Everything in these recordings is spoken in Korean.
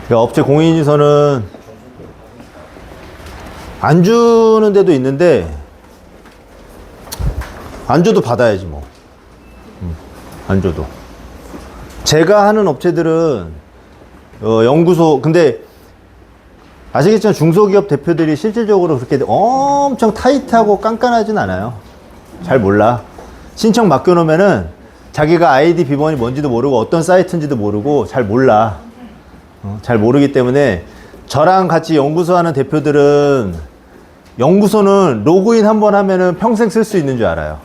그러니까 업체 공인인증서는 안 주는 데도 있는데 안 줘도 받아야지 뭐. 안 줘도. 제가 하는 업체들은 연구소, 근데 아시겠지만 중소기업 대표들이 실질적으로 그렇게 엄청 타이트하고 깐깐하진 않아요. 잘 몰라. 신청 맡겨놓으면은 자기가 아이디 비번이 뭔지도 모르고 어떤 사이트인지도 모르고 잘 몰라. 잘 모르기 때문에 저랑 같이 연구소 하는 대표들은 연구소는 로그인 한번 하면은 평생 쓸 수 있는 줄 알아요.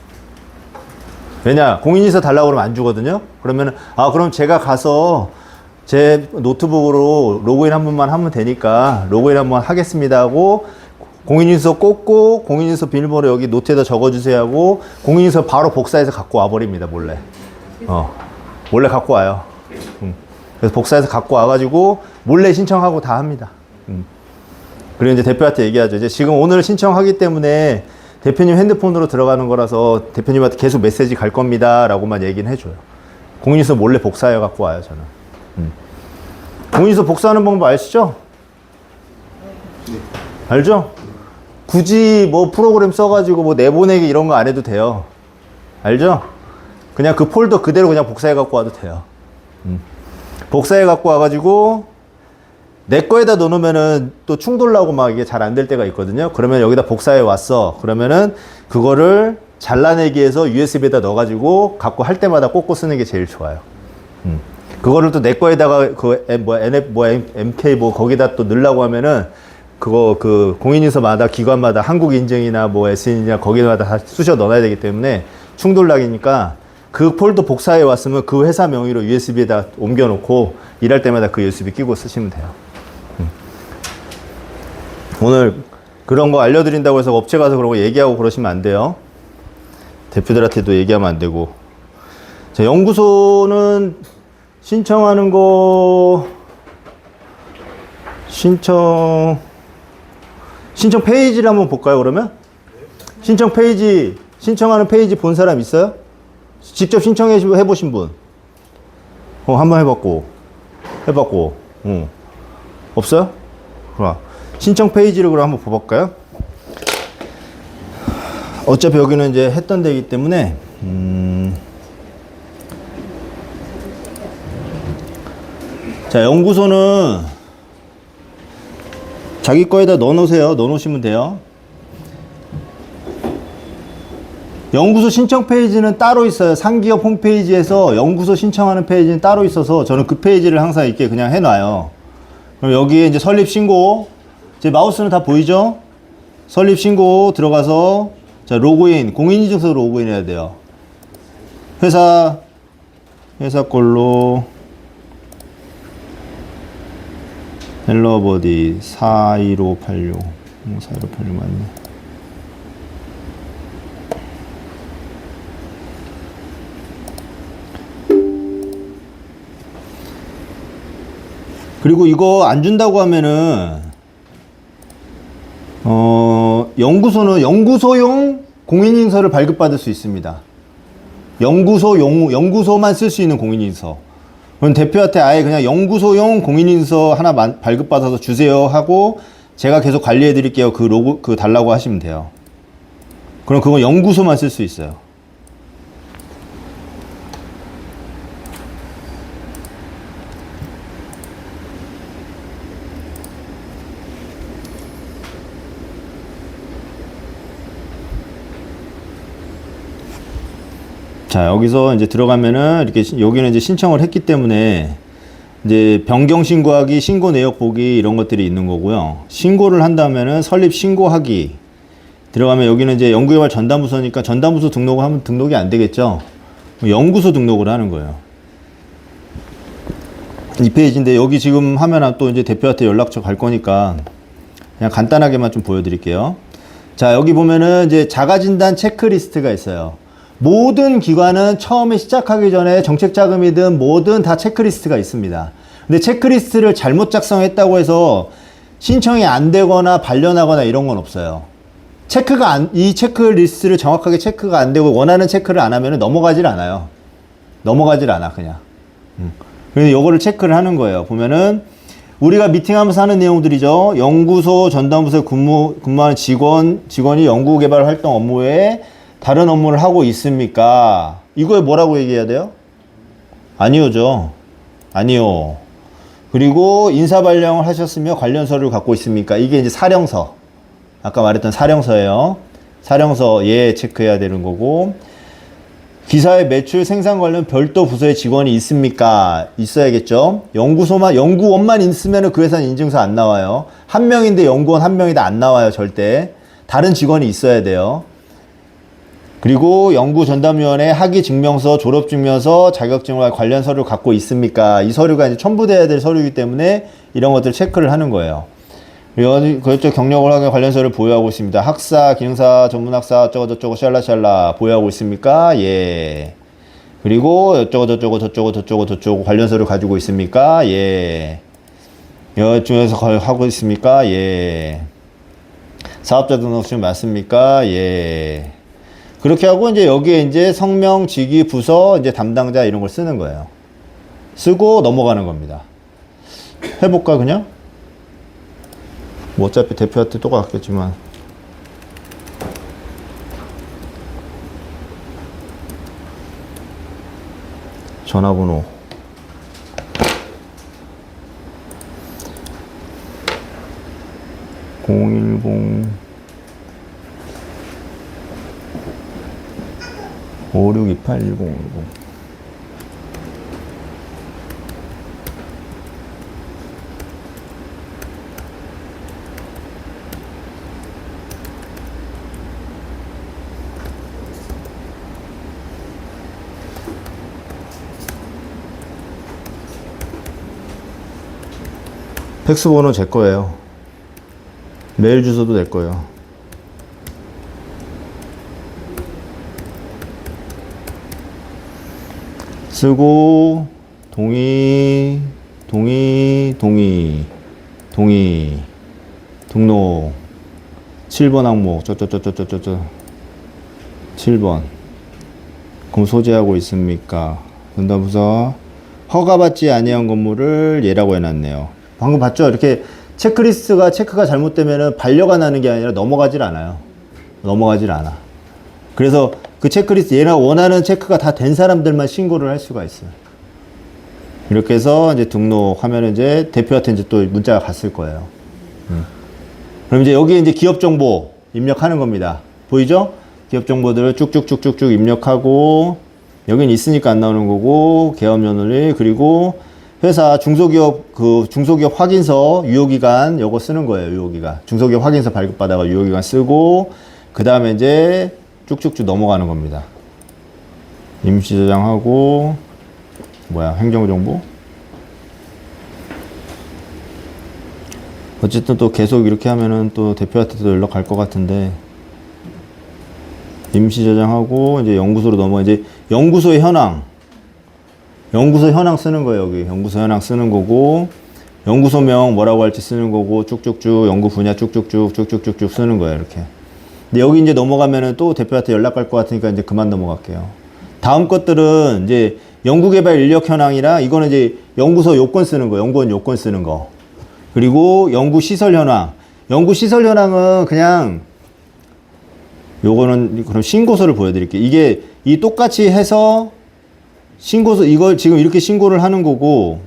왜냐? 공인인증서 달라고 그러면 안 주거든요? 그러면은, 그럼 제가 가서 제 노트북으로 로그인 한 번만 하면 되니까 로그인 한번 하겠습니다 하고 공인인증서 꽂고 공인인증서 비밀번호 여기 노트에다 적어주세요 하고 공인인증서 바로 복사해서 갖고 와버립니다, 몰래. 몰래 갖고 와요. 그래서 복사해서 갖고 와가지고 몰래 신청하고 다 합니다. 그리고 이제 대표한테 얘기하죠. 이제 지금 오늘 신청하기 때문에 대표님 핸드폰으로 들어가는 거라서 대표님한테 계속 메시지 갈 겁니다 라고만 얘기는 해줘요. 공인인증서 몰래 복사해 갖고 와요, 저는. 공인인증서 복사하는 방법 아시죠? 네. 알죠? 굳이 뭐 프로그램 써가지고 뭐 내보내기 이런 거 안 해도 돼요. 알죠? 그냥 그 폴더 그대로 그냥 복사해 갖고 와도 돼요. 복사해 갖고 와가지고 내 거에다 넣어놓으면은 또 충돌 나고 막 이게 잘 안 될 때가 있거든요. 그러면 여기다 복사해 왔어. 그러면은 그거를 잘라내기 위해서 USB에다 넣어가지고 갖고 할 때마다 꽂고 쓰는 게 제일 좋아요. 그거를 또 내 거에다가 MK 거기다 또 넣으려고 하면은 그거 그 공인인증서마다 기관마다 한국인증이나 뭐 SN이나 거기마다 다 쑤셔 넣어야 되기 때문에 충돌 나기니까 그 폴더 복사해 왔으면 그 회사 명의로 USB에다 옮겨 놓고 일할 때마다 그 USB 끼고 쓰시면 돼요. 오늘 그런 거 알려드린다고 해서 업체 가서 그런 거 얘기하고 그러시면 안 돼요. 대표들한테도 얘기하면 안 되고. 자, 연구소는 신청하는 거 신청 페이지를 한번 볼까요, 그러면? 신청 페이지, 신청하는 페이지 본 사람 있어요? 직접 신청해 보신 분? 한번 해봤고, 없어요? 그럼 신청 페이지를 그럼 한번 봐볼까요? 어차피 여기는 이제 했던 데이기 때문에, 자, 연구소는 자기 거에다 넣어놓으세요. 넣어놓으시면 돼요. 연구소 신청 페이지는 따로 있어요. 상기업 홈페이지에서 연구소 신청하는 페이지는 따로 있어서 저는 그 페이지를 항상 이렇게 그냥 해놔요. 그럼 여기에 이제 설립 신고, 제 마우스는 다 보이죠? 설립 신고 들어가서 자, 로그인, 공인인증서 로그인 해야 돼요. 회사 걸로 헬로버디 41586 41586 맞네. 그리고 이거 안 준다고 하면은 연구소는 연구소용 공인인증서를 발급받을 수 있습니다. 연구소만 쓸 수 있는 공인인증서. 그럼 대표한테 아예 그냥 연구소용 공인인증서 하나 발급받아서 주세요 하고 제가 계속 관리해 드릴게요. 그 달라고 하시면 돼요. 그럼 그건 연구소만 쓸 수 있어요. 자, 여기서 이제 들어가면은 이렇게 여기는 이제 신청을 했기 때문에 이제 변경 신고하기, 신고 내역 보기 이런 것들이 있는 거고요. 신고를 한다면은 설립 신고하기 들어가면 여기는 이제 연구개발 전담부서니까 전담부서 등록을 하면 등록이 안 되겠죠. 연구소 등록을 하는 거예요. 이 페이지인데 여기 지금 하면 또 이제 대표한테 연락처 갈 거니까 그냥 간단하게만 좀 보여드릴게요. 자, 여기 보면은 이제 자가진단 체크리스트가 있어요. 모든 기관은 처음에 시작하기 전에 정책자금이든 뭐든 다 체크리스트가 있습니다. 근데 체크리스트를 잘못 작성했다고 해서 신청이 안 되거나 반려나거나 이런 건 없어요. 이 체크리스트를 정확하게 체크가 안 되고 원하는 체크를 안 하면 넘어가질 않아요. 넘어가질 않아, 그냥. 그래서 요거를 체크를 하는 거예요. 보면은 우리가 미팅하면서 하는 내용들이죠. 연구소 전담부서에 근무하는 직원이 연구개발 활동 업무 외에 다른 업무를 하고 있습니까? 이거에 뭐라고 얘기해야 돼요? 아니오죠. 아니요. 그리고 인사발령을 하셨으며 관련 서류를 갖고 있습니까? 이게 이제 사령서. 아까 말했던 사령서예요. 사령서 예 체크해야 되는 거고. 기사의 매출 생산 관련 별도 부서의 직원이 있습니까? 있어야겠죠. 연구원만 있으면 그 회사는 인증서 안 나와요. 한 명인데 연구원 한 명이다 안 나와요, 절대. 다른 직원이 있어야 돼요. 그리고 연구전담위원회 학위증명서, 졸업증명서, 자격증과 관련 서류를 갖고 있습니까? 이 서류가 이제 첨부돼야 될 서류이기 때문에 이런 것들 체크를 하는 거예요. 그쪽 경력을 하게 관련 서류를 보유하고 있습니다. 학사, 기능사, 전문학사, 어쩌고저쩌고 샬라샬라 보유하고 있습니까? 예. 그리고 어쩌고저쩌고 관련 서류 가지고 있습니까? 예. 여중에서 하고 있습니까? 예. 사업자 등록증 맞습니까? 예. 그렇게 하고 이제 여기에 이제 성명, 직위, 부서, 이제 담당자 이런 걸 쓰는 거예요. 쓰고 넘어가는 겁니다. 해볼까 그냥? 뭐 어차피 대표한테 똑같겠지만. 전화번호. (010) 56281010. 팩스 번호 제 거예요. 메일 주소도 내 거예요. 쓰고 동의 등록 7번 항목 7번 그럼 소재하고 있습니까? 전담부서 허가받지 아니한 건물을 예라고 해놨네요. 방금 봤죠? 이렇게 체크가 잘못되면 반려가 나는 게 아니라 넘어가질 않아요. 넘어가질 않아. 그래서 그 체크리스트 얘가 원하는 체크가 다 된 사람들만 신고를 할 수가 있어요. 이렇게 해서 이제 등록하면 이제 대표한테 이제 또 문자가 갔을 거예요. 그럼 이제 여기 이제 기업 정보 입력하는 겁니다. 보이죠? 기업 정보들을 쭉쭉쭉쭉쭉 입력하고 여긴 있으니까 안 나오는 거고 개업 며느리 그리고 회사 중소기업 확인서 유효기간 요거 쓰는 거예요. 유효기간 중소기업 확인서 발급받아가 유효기간 쓰고 그 다음에 이제 쭉쭉쭉 넘어가는 겁니다. 임시 저장하고 행정정보 어쨌든 또 계속 이렇게 하면은 또 대표한테도 연락 갈 것 같은데 임시 저장하고 이제 연구소로 넘어가 이제 연구소의 현황 쓰는 거예요. 여기 연구소 현황 쓰는 거고 연구소명 뭐라고 할지 쓰는 거고 쭉쭉쭉 연구 분야 쭉쭉쭉 쓰는 거예요. 이렇게. 근데 여기 이제 넘어가면은 또 대표한테 연락 갈 것 같으니까 이제 그만 넘어갈게요. 다음 것들은 이제 연구개발 인력 현황이랑 이거는 이제 연구소 요건 쓰는 거, 연구원 요건 쓰는 거. 그리고 연구시설 현황. 연구시설 현황은 그냥 요거는 그럼 신고서를 보여드릴게요. 이게 이 똑같이 해서 신고서 이걸 지금 이렇게 신고를 하는 거고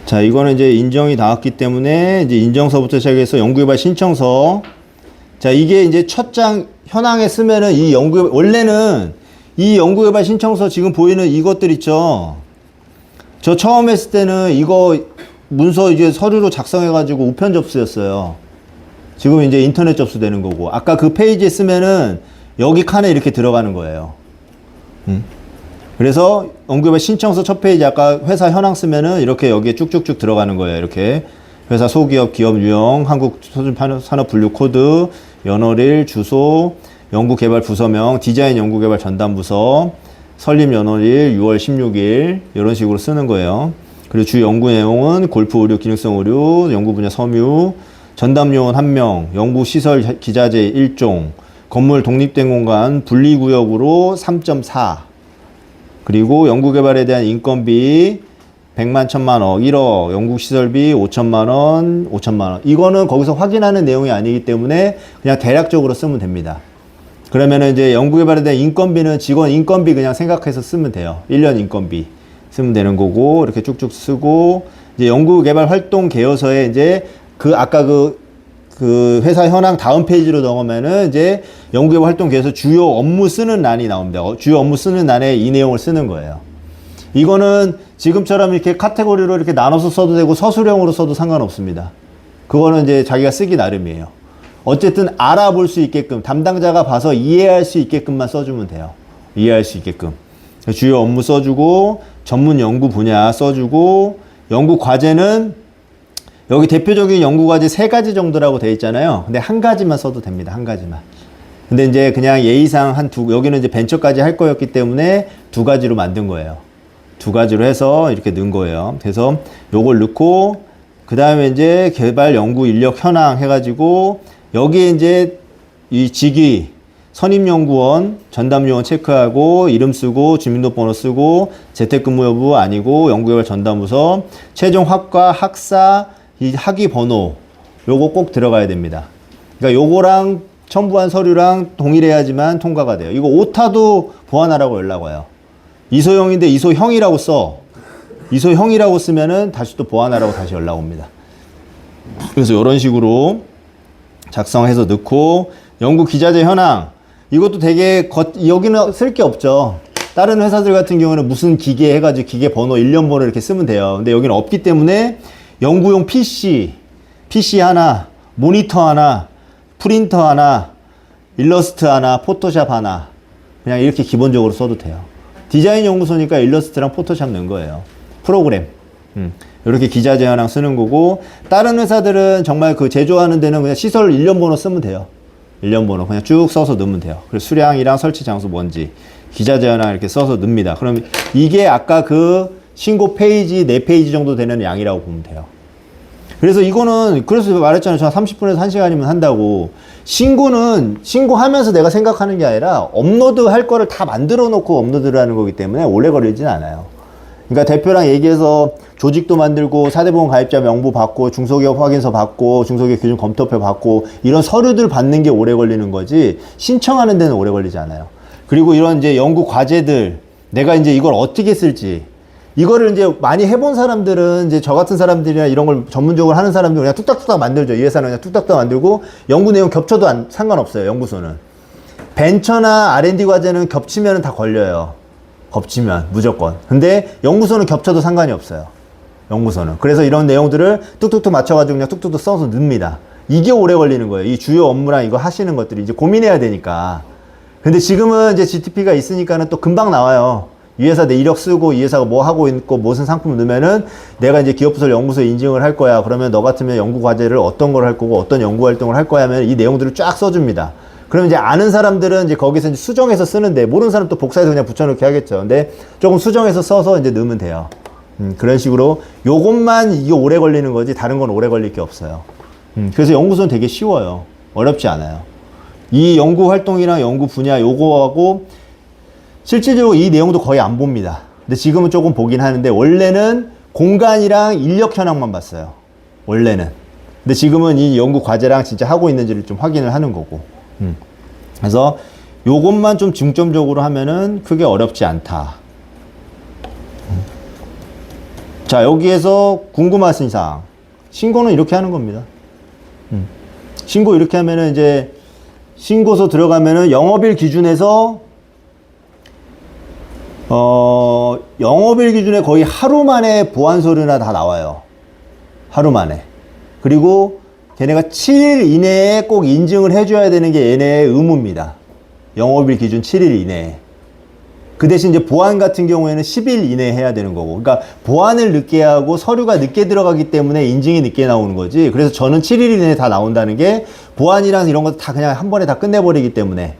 자, 이거는 이제 인정이 나왔기 때문에 이제 인정서부터 시작해서 연구개발 신청서. 자, 이게 이제 첫 장 현황에 쓰면은 원래는 이 연구개발 신청서 지금 보이는 이것들 있죠. 저 처음 했을 때는 이거 문서 이제 서류로 작성해가지고 우편 접수였어요. 지금 이제 인터넷 접수되는 거고. 아까 그 페이지에 쓰면은 여기 칸에 이렇게 들어가는 거예요. 그래서 연구개발 신청서 첫 페이지 아까 회사 현황 쓰면은 이렇게 여기에 쭉쭉쭉 들어가는 거예요. 이렇게 회사 소기업, 기업 유형, 한국산업분류 코드, 연월일, 주소, 연구개발 부서명, 디자인 연구개발 전담부서, 설립 연월일 6월 16일 이런 식으로 쓰는 거예요. 그리고 주 연구 내용은 골프 의료, 기능성 의료, 연구 분야 섬유, 전담 요원 1명, 연구 시설 기자재 1종, 건물 독립된 공간 분리구역으로 3.4, 그리고 연구개발에 대한 인건비 100만 1000만억 1억, 연구시설비 5천만원 5천만원. 이거는 거기서 확인하는 내용이 아니기 때문에 그냥 대략적으로 쓰면 됩니다. 그러면은 이제 연구개발에 대한 인건비는 직원 인건비 그냥 생각해서 쓰면 돼요. 1년 인건비 쓰면 되는 거고, 이렇게 쭉쭉 쓰고, 이제 연구개발 활동 계획서에 이제 아까 그 회사 현황 다음 페이지로 넘어가면은 이제 연구개발 활동 계획서 주요 업무 쓰는 란이 나옵니다. 주요 업무 쓰는 란에 이 내용을 쓰는 거예요. 이거는 지금처럼 이렇게 카테고리로 이렇게 나눠서 써도 되고 서술형으로 써도 상관없습니다. 그거는 이제 자기가 쓰기 나름이에요. 어쨌든 알아볼 수 있게끔, 담당자가 봐서 이해할 수 있게끔만 써주면 돼요. 이해할 수 있게끔. 주요 업무 써주고, 전문 연구 분야 써주고, 연구 과제는 여기 대표적인 연구 과제 3가지 정도라고 되어 있잖아요. 근데 한 가지만 써도 됩니다. 한 가지만. 근데 이제 그냥 예의상 여기는 이제 벤처까지 할 거였기 때문에 2가지로 만든 거예요. 2가지로 해서 이렇게 넣은 거예요. 그래서 요걸 넣고, 그 다음에 이제 개발 연구 인력 현황 해가지고, 여기에 이제 이 직위, 선임연구원, 전담요원 체크하고, 이름 쓰고, 주민등록번호 쓰고, 재택근무 여부 아니고, 연구개발 전담부서, 최종 학과, 학사, 이 학위 번호, 요거 꼭 들어가야 됩니다. 그러니까 요거랑 첨부한 서류랑 동일해야지만 통과가 돼요. 이거 오타도 보완하라고 연락 와요. 이소형인데 이소형이라고 써. 이소형이라고 쓰면은 다시 또 보완하라고 다시 연락 옵니다. 그래서 이런 식으로 작성해서 넣고, 연구 기자재 현황. 이것도 되게 여기는 쓸 게 없죠. 다른 회사들 같은 경우는 무슨 기계 해가지고 기계 번호, 일련 번호 이렇게 쓰면 돼요. 근데 여기는 없기 때문에 연구용 PC 하나, 모니터 하나, 프린터 하나, 일러스트 하나, 포토샵 하나. 그냥 이렇게 기본적으로 써도 돼요. 디자인 연구소니까 일러스트랑 포토샵 넣은 거예요. 프로그램. 이렇게 기자재 현황 쓰는 거고, 다른 회사들은 정말 그 제조하는 데는 그냥 시설 일련 번호 쓰면 돼요. 일련 번호 그냥 쭉 써서 넣으면 돼요. 그리고 수량이랑 설치 장소 뭔지, 기자재 현황 이렇게 써서 넣습니다. 그럼 이게 아까 그 신고 페이지 4페이지 정도 되는 양이라고 보면 돼요. 그래서 이거는, 그래서 말했잖아요. 저 30분에서 1시간이면 한다고. 신고는 신고하면서 내가 생각하는 게 아니라 업로드 할 거를 다 만들어 놓고 업로드를 하는 거기 때문에 오래 걸리진 않아요. 그러니까 대표랑 얘기해서 조직도 만들고, 4대 보험 가입자 명부 받고, 중소기업 확인서 받고, 중소기업 기준 검토표 받고, 이런 서류들 받는 게 오래 걸리는 거지, 신청하는 데는 오래 걸리지 않아요. 그리고 이런 이제 연구 과제들, 내가 이제 이걸 어떻게 쓸지, 이거를 이제 많이 해본 사람들은, 이제 저 같은 사람들이나 이런 걸 전문적으로 하는 사람들은 그냥 뚝딱뚝딱 만들죠. 이 회사는 그냥 뚝딱뚝딱 만들고, 연구 내용 겹쳐도 상관없어요. 연구소는. 벤처나 R&D 과제는 겹치면 다 걸려요. 겹치면 무조건. 근데 연구소는 겹쳐도 상관이 없어요. 연구소는. 그래서 이런 내용들을 뚝뚝뚝 맞춰가지고 그냥 뚝뚝뚝 써서 넣습니다. 이게 오래 걸리는 거예요. 이 주요 업무랑 이거 하시는 것들이 이제 고민해야 되니까. 근데 지금은 이제 GTP가 있으니까는 또 금방 나와요. 이 회사 내 이력 쓰고, 이 회사가 뭐 하고 있고, 무슨 상품을 넣으면은 내가 이제 기업부설 연구소에 인증을 할 거야. 그러면 너 같으면 연구 과제를 어떤 걸 할 거고, 어떤 연구 활동을 할 거야 하면 이 내용들을 쫙 써줍니다. 그럼 이제 아는 사람들은 이제 거기서 이제 수정해서 쓰는데, 모르는 사람 또 복사해서 그냥 붙여넣기 하겠죠. 근데 조금 수정해서 써서 이제 넣으면 돼요. 그런 식으로 요것만 이게 오래 걸리는 거지, 다른 건 오래 걸릴 게 없어요. 그래서 연구소는 되게 쉬워요. 어렵지 않아요. 이 연구 활동이랑 연구 분야 요거하고 실질적으로 이 내용도 거의 안 봅니다. 근데 지금은 조금 보긴 하는데, 원래는 공간이랑 인력 현황만 봤어요. 원래는. 근데 지금은 이 연구 과제랑 진짜 하고 있는지를 좀 확인을 하는 거고. 그래서 요것만 좀 중점적으로 하면은 크게 어렵지 않다. 자, 여기에서 궁금하신 사항. 신고는 이렇게 하는 겁니다. 신고 이렇게 하면은 이제 신고서 들어가면은 영업일 기준에서 영업일 기준에 거의 하루 만에 보안 서류나 다 나와요. 하루 만에. 그리고 걔네가 7일 이내에 꼭 인증을 해줘야 되는 게 얘네의 의무입니다. 영업일 기준 7일 이내에. 그 대신 이제 보안 같은 경우에는 10일 이내에 해야 되는 거고. 그러니까 보안을 늦게 하고 서류가 늦게 들어가기 때문에 인증이 늦게 나오는 거지. 그래서 저는 7일 이내에 다 나온다는 게, 보안이랑 이런 거 다 그냥 한 번에 다 끝내버리기 때문에.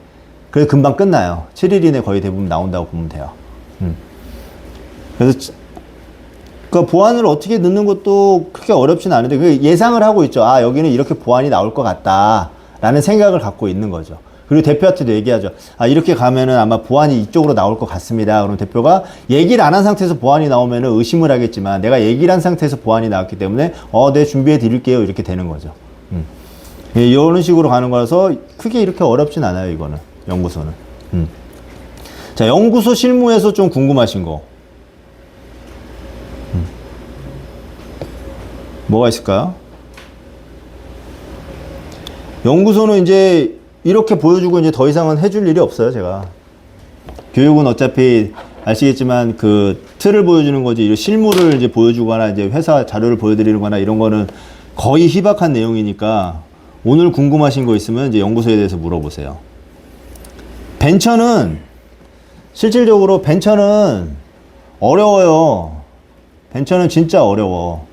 그래서 금방 끝나요. 7일 이내에 거의 대부분 나온다고 보면 돼요. 그래서 그 보안을 어떻게 넣는 것도 그렇게 어렵진 않은데 그 예상을 하고 있죠. 아, 여기는 이렇게 보안이 나올 것 같다 라는 생각을 갖고 있는 거죠. 그리고 대표한테도 얘기하죠. 아, 이렇게 가면은 아마 보안이 이쪽으로 나올 것 같습니다. 그럼 대표가 얘기를 안 한 상태에서 보안이 나오면은 의심을 하겠지만 내가 얘기를 한 상태에서 보안이 나왔기 때문에 네, 준비해 드릴게요. 이렇게 되는 거죠. 예, 이런 식으로 가는 거라서 크게 이렇게 어렵진 않아요. 이거는 연구소는. 자, 연구소 실무에서 좀 궁금하신 거 뭐가 있을까요? 연구소는 이제 이렇게 보여주고 이제 더 이상은 해줄 일이 없어요. 제가 교육은 어차피 아시겠지만 그 틀을 보여주는 거지 이 실무를 이제 보여주거나 이제 회사 자료를 보여드리는 거나 이런 거는 거의 희박한 내용이니까 오늘 궁금하신 거 있으면 이제 연구소에 대해서 물어보세요. 벤처는 실질적으로 벤처는 어려워요. 벤처는 진짜 어려워.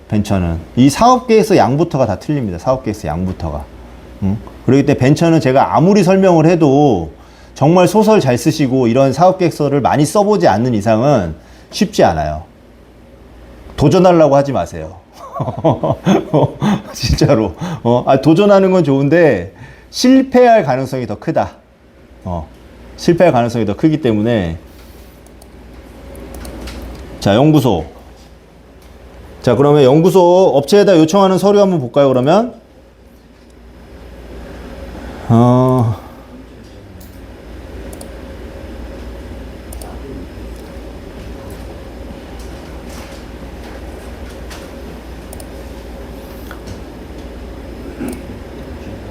벤처는 이 사업계획서 양부터가 다 틀립니다. 사업계획서 양부터가. 그렇기 때문에 벤처는 제가 아무리 설명을 해도 정말 소설 잘 쓰시고 이런 사업계획서를 많이 써보지 않는 이상은 쉽지 않아요. 도전하려고 하지 마세요. 진짜로. 도전하는 건 좋은데 실패할 가능성이 더 크다. 실패할 가능성이 더 크기 때문에. 자, 연구소. 자, 그러면 연구소 업체에다 요청하는 서류 한번 볼까요, 그러면?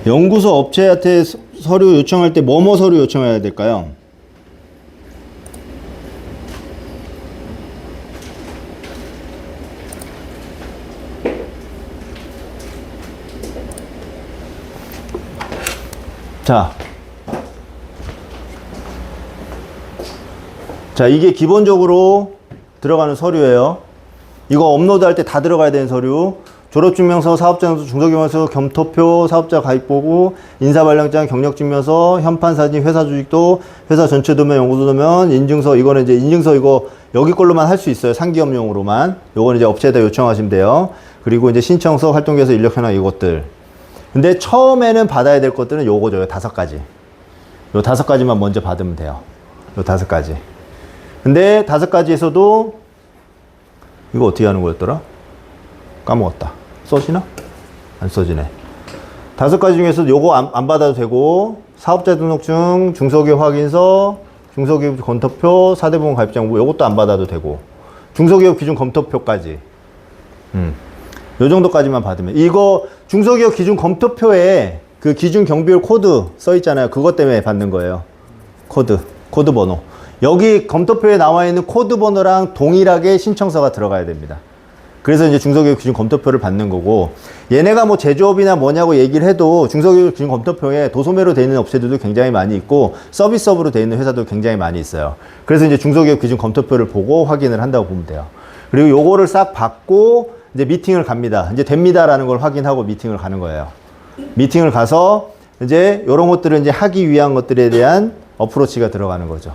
연구소 업체한테 서류 요청할 때 뭐뭐 서류 요청해야 될까요? 자, 이게 기본적으로 들어가는 서류예요. 이거 업로드할 때 다 들어가야 되는 서류. 졸업증명서, 사업자증명서, 중소기업서, 겸토표, 사업자 가입보고, 인사발령장, 경력증명서, 현판사진, 회사 조직도, 회사 전체 도면, 연구소 도면, 인증서. 이거는 이제 인증서 이거 여기 걸로만 할 수 있어요. 상기업용으로만. 요거는 이제 업체에다 요청하시면 돼요. 그리고 이제 신청서, 활동계획서, 인력현황 이것들. 근데 처음에는 받아야 될 것들은 요거죠. 요 5가지. 요 5가지만 먼저 받으면 돼요. 요 5가지. 근데 5가지에서도 이거 어떻게 하는 거였더라? 까먹었다. 써지나? 안 써지네. 5가지 중에서 요거 안 받아도 되고, 사업자 등록증, 중소기업 확인서, 중소기업 검토표, 4대 보험 가입정보 요것도 안 받아도 되고, 중소기업 기준 검토표까지. 요 정도까지만 받으면. 이거 중소기업 기준 검토표에 그 기준 경비율 코드 써 있잖아요. 그것 때문에 받는 거예요. 코드 번호. 여기 검토표에 나와 있는 코드 번호랑 동일하게 신청서가 들어가야 됩니다. 그래서 이제 중소기업 기준 검토표를 받는 거고, 얘네가 뭐 제조업이나 뭐냐고 얘기를 해도 중소기업 기준 검토표에 도소매로 되어 있는 업체들도 굉장히 많이 있고, 서비스업으로 되어 있는 회사도 굉장히 많이 있어요. 그래서 이제 중소기업 기준 검토표를 보고 확인을 한다고 보면 돼요. 그리고 요거를 싹 받고 이제 미팅을 갑니다. 이제 됩니다라는 걸 확인하고 미팅을 가는 거예요. 미팅을 가서 이제 요런 것들을 이제 하기 위한 것들에 대한 어프로치가 들어가는 거죠.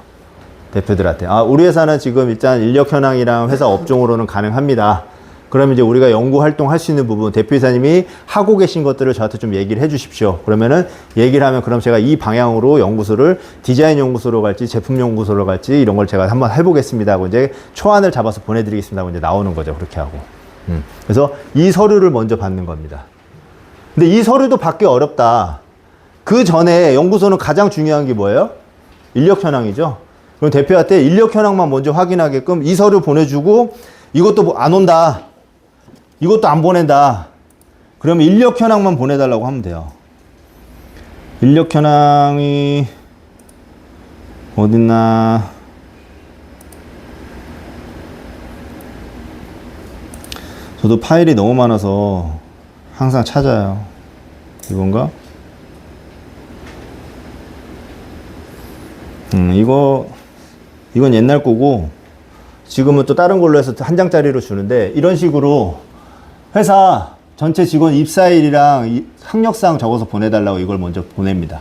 대표들한테. 우리 회사는 지금 일단 인력 현황이랑 회사 업종으로는 가능합니다. 그러면 이제 우리가 연구 활동 할 수 있는 부분, 대표이사님이 하고 계신 것들을 저한테 좀 얘기를 해 주십시오. 그러면은 얘기를 하면 그럼 제가 이 방향으로 연구소를 디자인 연구소로 갈지 제품 연구소로 갈지 이런 걸 제가 한번 해보겠습니다 하고 이제 초안을 잡아서 보내드리겠습니다 하고 이제 나오는 거죠. 그렇게 하고. 그래서 이 서류를 먼저 받는 겁니다. 근데 이 서류도 받기 어렵다. 그 전에 연구소는 가장 중요한 게 뭐예요? 인력 현황이죠. 그럼 대표한테 인력 현황만 먼저 확인하게끔 이 서류 보내주고 이것도 안 온다. 이것도 안 보낸다. 그러면 인력 현황만 보내달라고 하면 돼요. 인력 현황이 어딨나? 저도 파일이 너무 많아서 항상 찾아요. 이건가? 이건 옛날 거고, 지금은 또 다른 걸로 해서 한 장짜리로 주는데, 이런 식으로 회사 전체 직원 입사일이랑 학력상 적어서 보내달라고 이걸 먼저 보냅니다.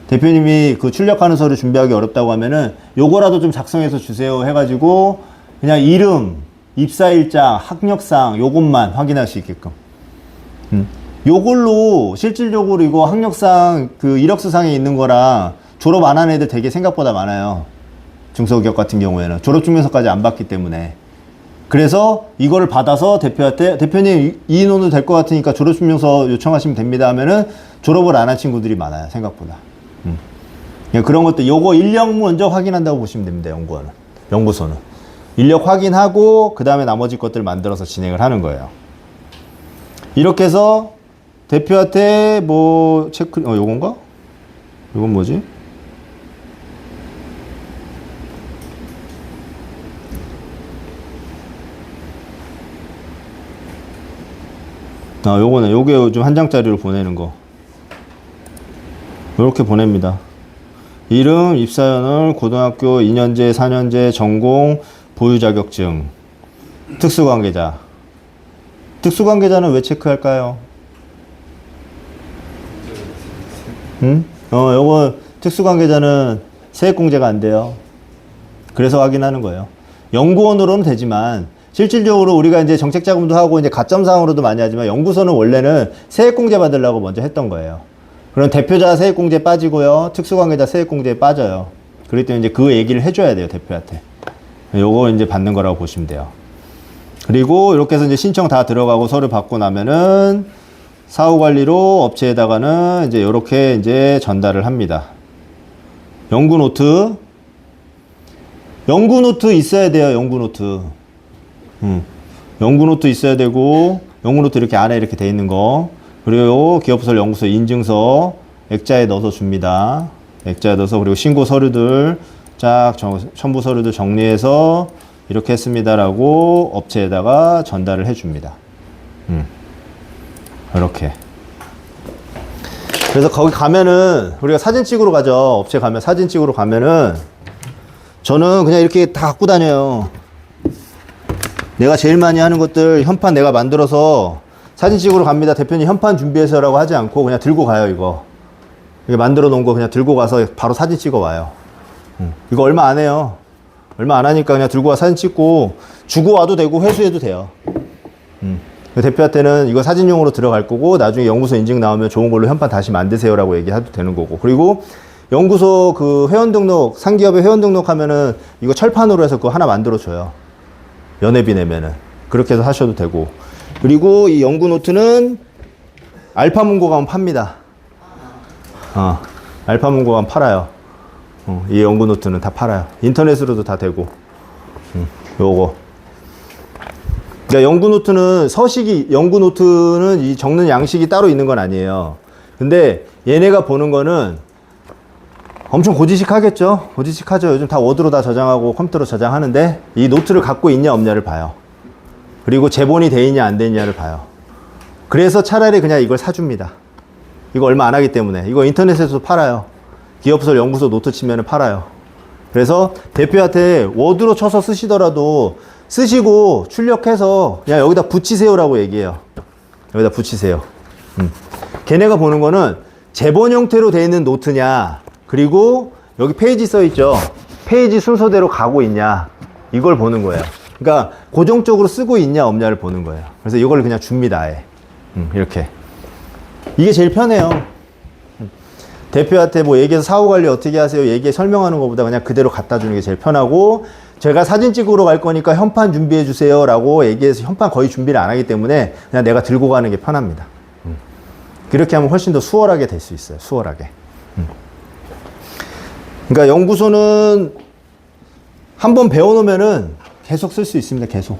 대표님이 그 출력하는 서류 준비하기 어렵다고 하면은 요거라도 좀 작성해서 주세요 해가지고 그냥 이름, 입사일자, 학력상 요것만 확인할 수 있게끔. 요걸로 실질적으로 이거 학력상 그 이력서상에 있는 거랑 졸업 안 한 애들 되게 생각보다 많아요. 중소기업 같은 경우에는 졸업증명서까지 안 받기 때문에. 그래서 이거를 받아서 대표한테 대표님 이 인원도 될 것 같으니까 졸업증명서 요청하시면 됩니다 하면은 졸업을 안 한 친구들이 많아요. 생각보다. 그런 것들 요거 인력 먼저 확인한다고 보시면 됩니다. 연구소는 인력 확인하고 그 다음에 나머지 것들 만들어서 진행을 하는 거예요. 이렇게 해서 대표한테 뭐 체크 요건가? 이건 뭐지? 요거는 요게 좀 한 장짜리로 보내는 거 이렇게 보냅니다. 이름, 입사연월, 고등학교 2년제, 4년제, 전공, 보유 자격증, 특수관계자. 특수관계자는 왜 체크할까요? 요거 특수관계자는 세액공제가 안 돼요. 그래서 확인하는 거예요. 연구원으로는 되지만 실질적으로 우리가 이제 정책자금도 하고 이제 가점사항으로도 많이 하지만 연구소는 원래는 세액공제 받으려고 먼저 했던 거예요. 그럼 대표자 세액공제 빠지고요. 특수관계자 세액공제에 빠져요. 그렇기 때문에 이제 그 얘기를 해줘야 돼요. 대표한테. 요거 이제 받는 거라고 보시면 돼요. 그리고 이렇게 해서 이제 신청 다 들어가고 서류 받고 나면은 사후관리로 업체에다가는 이제 이렇게 이제 전달을 합니다. 연구노트. 연구노트 있어야 돼요. 연구노트. 연구노트 있어야 되고, 연구노트 이렇게 안에 이렇게 돼 있는 거. 그리고 기업설 연구소 인증서 액자에 넣어서 줍니다. 액자에 넣어서 그리고 신고 서류들 쫙 첨부 서류들 정리해서 이렇게 했습니다라고 업체에다가 전달을 해줍니다. 이렇게. 그래서 거기 가면은 우리가 사진 찍으러 가죠. 업체 가면 사진 찍으러 가면은 저는 그냥 이렇게 다 갖고 다녀요. 내가 제일 많이 하는 것들 현판 내가 만들어서 사진 찍으러 갑니다. 대표님 현판 준비해서라고 하지 않고 그냥 들고 가요. 이거 만들어 놓은 거 그냥 들고 가서 바로 사진 찍어 와요. 이거 얼마 안 해요. 얼마 안 하니까 그냥 들고 와 사진 찍고 주고 와도 되고 회수해도 돼요. 대표한테는 이거 사진용으로 들어갈 거고 나중에 연구소 인증 나오면 좋은 걸로 현판 다시 만드세요라고 얘기해도 되는 거고. 그리고 연구소 그 회원 등록 상기업에 회원 등록하면은 이거 철판으로 해서 그거 하나 만들어 줘요. 연회비 내면은 그렇게 해서 하셔도 되고. 그리고 이 연구 노트는 알파문고 가면 팝니다. 알파문고 가면 팔아요. 이 연구 노트는 다 팔아요. 인터넷으로도 다 되고. 요거. 그러니까 연구 노트는 연구 노트는 이 적는 양식이 따로 있는 건 아니에요. 근데 얘네가 보는 거는 엄청 고지식 하겠죠? 고지식 하죠. 요즘 다 워드로 다 저장하고 컴퓨터로 저장하는데 이 노트를 갖고 있냐 없냐를 봐요. 그리고 제본이 돼 있냐 안 돼 있냐를 봐요. 그래서 차라리 그냥 이걸 사줍니다. 이거 얼마 안 하기 때문에. 이거 인터넷에서도 팔아요. 기업설 연구소 노트 치면 팔아요. 그래서 대표한테 워드로 쳐서 쓰시더라도 쓰시고 출력해서 그냥 여기다 붙이세요라고 얘기해요. 여기다 붙이세요. 걔네가 보는 거는 제본 형태로 돼 있는 노트냐, 그리고 여기 페이지 써 있죠. 페이지 순서대로 가고 있냐, 이걸 보는 거예요. 그러니까 고정적으로 쓰고 있냐 없냐를 보는 거예요. 그래서 이걸 그냥 줍니다. 아예. 이렇게. 이게 제일 편해요. 대표한테 뭐 얘기해서 사후관리 어떻게 하세요 얘기해 설명하는 것보다 그냥 그대로 갖다 주는 게 제일 편하고, 제가 사진 찍으러 갈 거니까 현판 준비해 주세요 라고 얘기해서 현판 거의 준비를 안 하기 때문에 그냥 내가 들고 가는 게 편합니다. 그렇게 하면 훨씬 더 수월하게 될 수 있어요. 수월하게. 그러니까 연구소는 한번 배워놓으면은 계속 쓸 수 있습니다. 계속.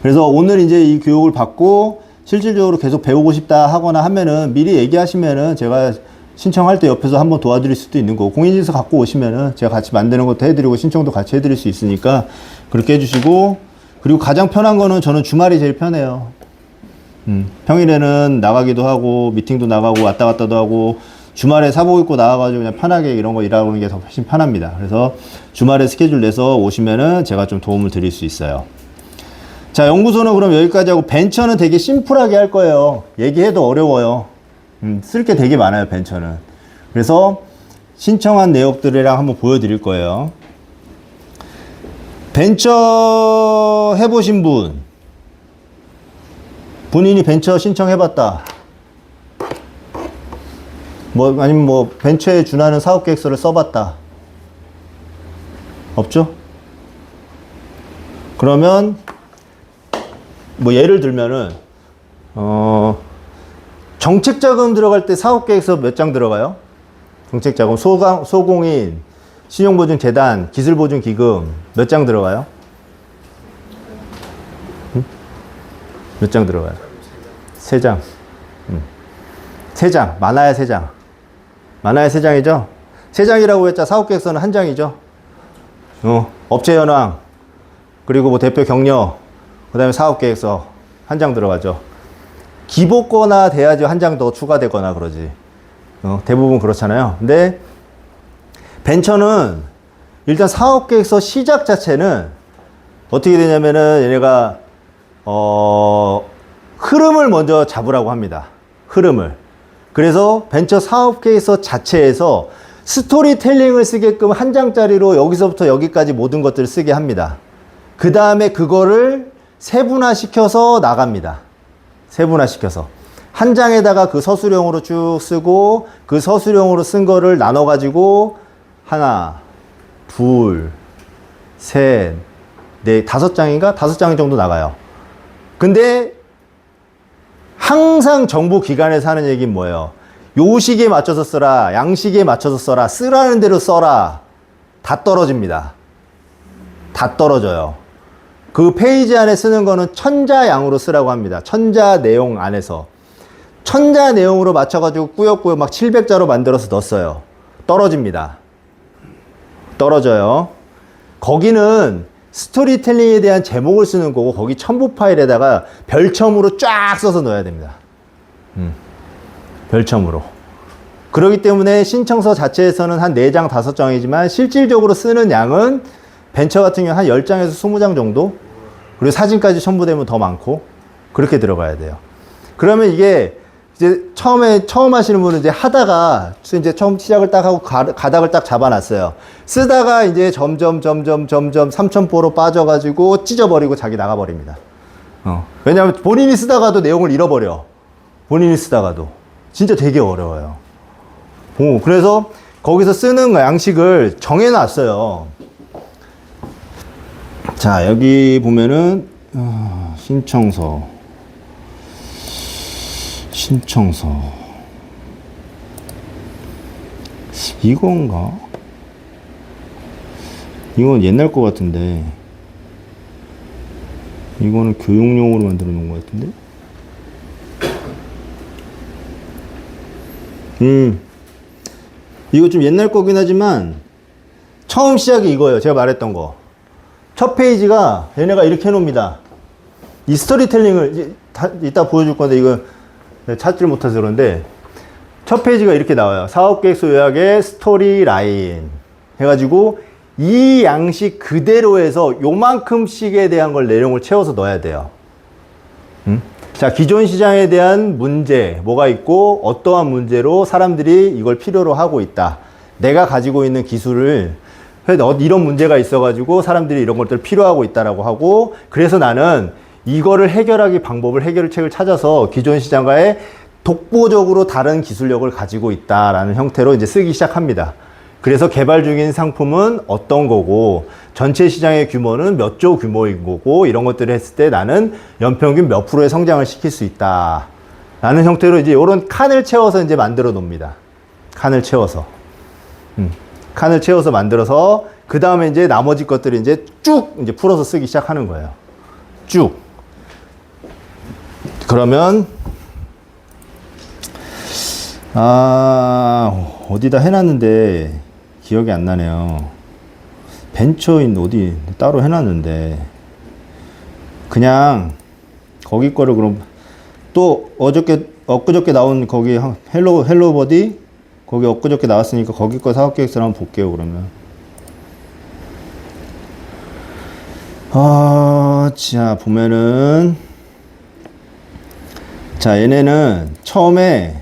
그래서 오늘 이제 이 교육을 받고 실질적으로 계속 배우고 싶다 하거나 하면은 미리 얘기하시면은 제가 신청할 때 옆에서 한번 도와드릴 수도 있는 거고, 공인인증서 갖고 오시면은 제가 같이 만드는 것도 해드리고 신청도 같이 해드릴 수 있으니까 그렇게 해주시고, 그리고 가장 편한 거는 저는 주말이 제일 편해요. 평일에는 나가기도 하고 미팅도 나가고 왔다 갔다도 하고, 주말에 사복 입고 나와가지고 그냥 편하게 이런 거 일하고 하는 게 더 훨씬 편합니다. 그래서 주말에 스케줄 내서 오시면은 제가 좀 도움을 드릴 수 있어요. 자, 연구소는 그럼 여기까지 하고, 벤처는 되게 심플하게 할 거예요. 얘기해도 어려워요. 쓸 게 되게 많아요, 벤처는. 그래서 신청한 내역들이랑 한번 보여드릴 거예요. 벤처 해보신 분, 본인이 벤처 신청해봤다. 아니면 벤처에 준하는 사업계획서를 써봤다. 없죠? 그러면, 예를 들면은, 정책자금 들어갈 때 사업계획서 몇 장 들어가요? 정책자금, 소공인, 신용보증재단, 기술보증기금 몇 장 들어가요? 몇 장 들어가요? 3장. 3장. 많아야 3장. 많아야 3장이죠? 3장이라고 했자 사업계획서는 1장이죠? 업체 현황, 그리고 대표 격려, 그 다음에 사업계획서 1장 들어가죠. 기복거나 돼야지 1장 더 추가되거나 그러지. 대부분 그렇잖아요. 근데 벤처는 일단 사업계획서 시작 자체는 어떻게 되냐면은 얘네가 흐름을 먼저 잡으라고 합니다. 흐름을. 그래서 벤처 사업계획서 자체에서 스토리텔링을 쓰게끔 1장짜리로 여기서부터 여기까지 모든 것들을 쓰게 합니다. 그 다음에 그거를 세분화시켜서 나갑니다. 세분화시켜서. 1장에다가 그 서술형으로 쭉 쓰고 그 서술형으로 쓴 거를 나눠가지고 하나, 둘, 셋, 넷, 5장인가? 5장 정도 나가요. 근데 항상 정부 기관에서 하는 얘기는 뭐예요? 요식에 맞춰서 써라, 양식에 맞춰서 써라, 쓰라는 대로 써라. 다 떨어집니다. 다 떨어져요. 그 페이지 안에 쓰는 거는 천자양으로 쓰라고 합니다. 천자 내용 안에서. 천자 내용으로 맞춰가지고 꾸역꾸역 막 700자로 만들어서 넣었어요. 떨어집니다. 떨어져요. 거기는 스토리텔링에 대한 제목을 쓰는 거고 거기 첨부 파일에다가 별첨으로 쫙 써서 넣어야 됩니다. 별첨으로. 그렇기 때문에 신청서 자체에서는 한 4장, 5장이지만 실질적으로 쓰는 양은 벤처 같은 경우는 한 10장에서 20장 정도? 그리고 사진까지 첨부되면 더 많고 그렇게 들어가야 돼요. 그러면 이게 이제 처음 하시는 분은 이제 하다가 이제 처음 시작을 딱 하고 가닥을 딱 잡아놨어요. 쓰다가 이제 점점 3,000포로 빠져가지고 찢어버리고 자기 나가버립니다. 왜냐하면 본인이 쓰다가도 내용을 잃어버려. 본인이 쓰다가도. 진짜 되게 어려워요. 그래서 거기서 쓰는 양식을 정해놨어요. 자, 여기 보면은 신청서 이건가? 이건 옛날 거 같은데 이거는 교육용으로 만들어 놓은 거 같은데 이거 좀 옛날 거긴 하지만 처음 시작이 이거예요. 제가 말했던 거. 첫 페이지가 얘네가 이렇게 해놓습니다. 이 스토리텔링을 이따 보여줄 건데 이거 찾지를 못해서 그런데 첫 페이지가 이렇게 나와요. 사업계획서 요약의 스토리라인 해가지고 이 양식 그대로 해서 요만큼씩에 대한 걸 내용을 채워서 넣어야 돼요. 자, 기존 시장에 대한 문제 뭐가 있고 어떠한 문제로 사람들이 이걸 필요로 하고 있다. 내가 가지고 있는 기술을 이런 문제가 있어가지고 사람들이 이런 것들 필요하고 있다라고 하고 그래서 나는 이거를 해결하기 방법을 해결책을 찾아서 기존 시장과의 독보적으로 다른 기술력을 가지고 있다라는 형태로 이제 쓰기 시작합니다. 그래서 개발 중인 상품은 어떤 거고 전체 시장의 규모는 몇 조 규모인 거고 이런 것들을 했을 때 나는 연평균 몇 프로의 성장을 시킬 수 있다 라는 형태로 이제 이런 칸을 채워서 이제 만들어 놓습니다. 칸을 채워서 칸을 채워서 만들어서 그 다음에 이제 나머지 것들을 이제 쭉 이제 풀어서 쓰기 시작하는 거예요. 쭉. 그러면 어디다 해놨는데 기억이 안 나네요. 벤처인 어디 따로 해놨는데 그냥 거기 거를 그럼 또 엊그저께 나온 거기 헬로버디 거기 엊그저께 나왔으니까 거기 거 사업계획서를 한번 볼게요. 그러면 자 보면은 자 얘네는 처음에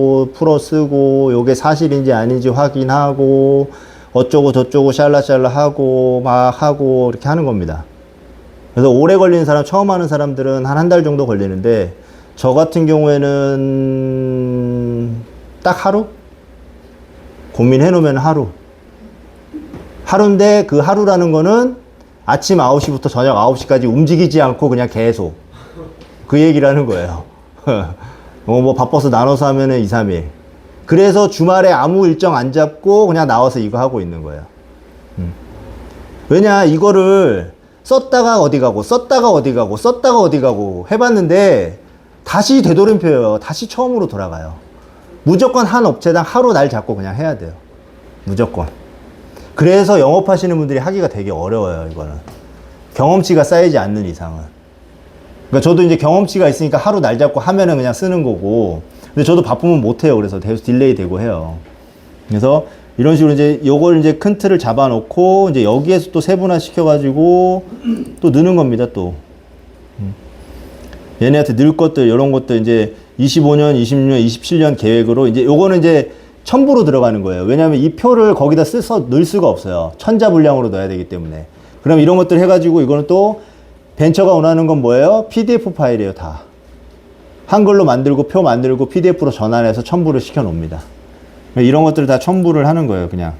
쓰고 풀어 쓰고 요게 사실인지 아닌지 확인하고 어쩌고 저쩌고 샬라샬라 하고 막 하고 이렇게 하는 겁니다. 그래서 오래 걸리는 사람, 처음 하는 사람들은 한 달 정도 걸리는데 저 같은 경우에는 딱 하루? 고민해 놓으면 하루인데 그 하루라는 거는 아침 9시부터 저녁 9시까지 움직이지 않고 그냥 계속 그 얘기를 하는 거예요. 뭐 바빠서 나눠서 하면은 2, 3일. 그래서 주말에 아무 일정 안 잡고 그냥 나와서 이거 하고 있는 거예요. 왜냐, 이거를 썼다가 어디 가고, 썼다가 어디 가고, 썼다가 어디 가고 해봤는데 다시 되돌림표예요. 다시 처음으로 돌아가요. 무조건 한 업체당 하루 날 잡고 그냥 해야 돼요. 무조건. 그래서 영업하시는 분들이 하기가 되게 어려워요, 이거는. 경험치가 쌓이지 않는 이상은. 그러니까 저도 이제 경험치가 있으니까 하루 날 잡고 하면은 그냥 쓰는 거고, 근데 저도 바쁘면 못해요. 그래서 계속 딜레이 되고 해요. 그래서 이런 식으로 이제 요걸 이제 큰 틀을 잡아 놓고 이제 여기에서 또 세분화 시켜가지고 또 넣는 겁니다, 또. 얘네한테 넣을 것들, 이런 것들 이제 25년, 26년, 27년 계획으로 이제 요거는 이제 첨부로 들어가는 거예요. 왜냐하면 이 표를 거기다 넣을 수가 없어요. 천자분량으로 넣어야 되기 때문에. 그럼 이런 것들 해가지고 이거는 또 벤처가 원하는 건 뭐예요? PDF 파일이에요, 다. 한글로 만들고 표 만들고 PDF로 전환해서 첨부를 시켜 놓습니다. 이런 것들을 다 첨부를 하는 거예요, 그냥.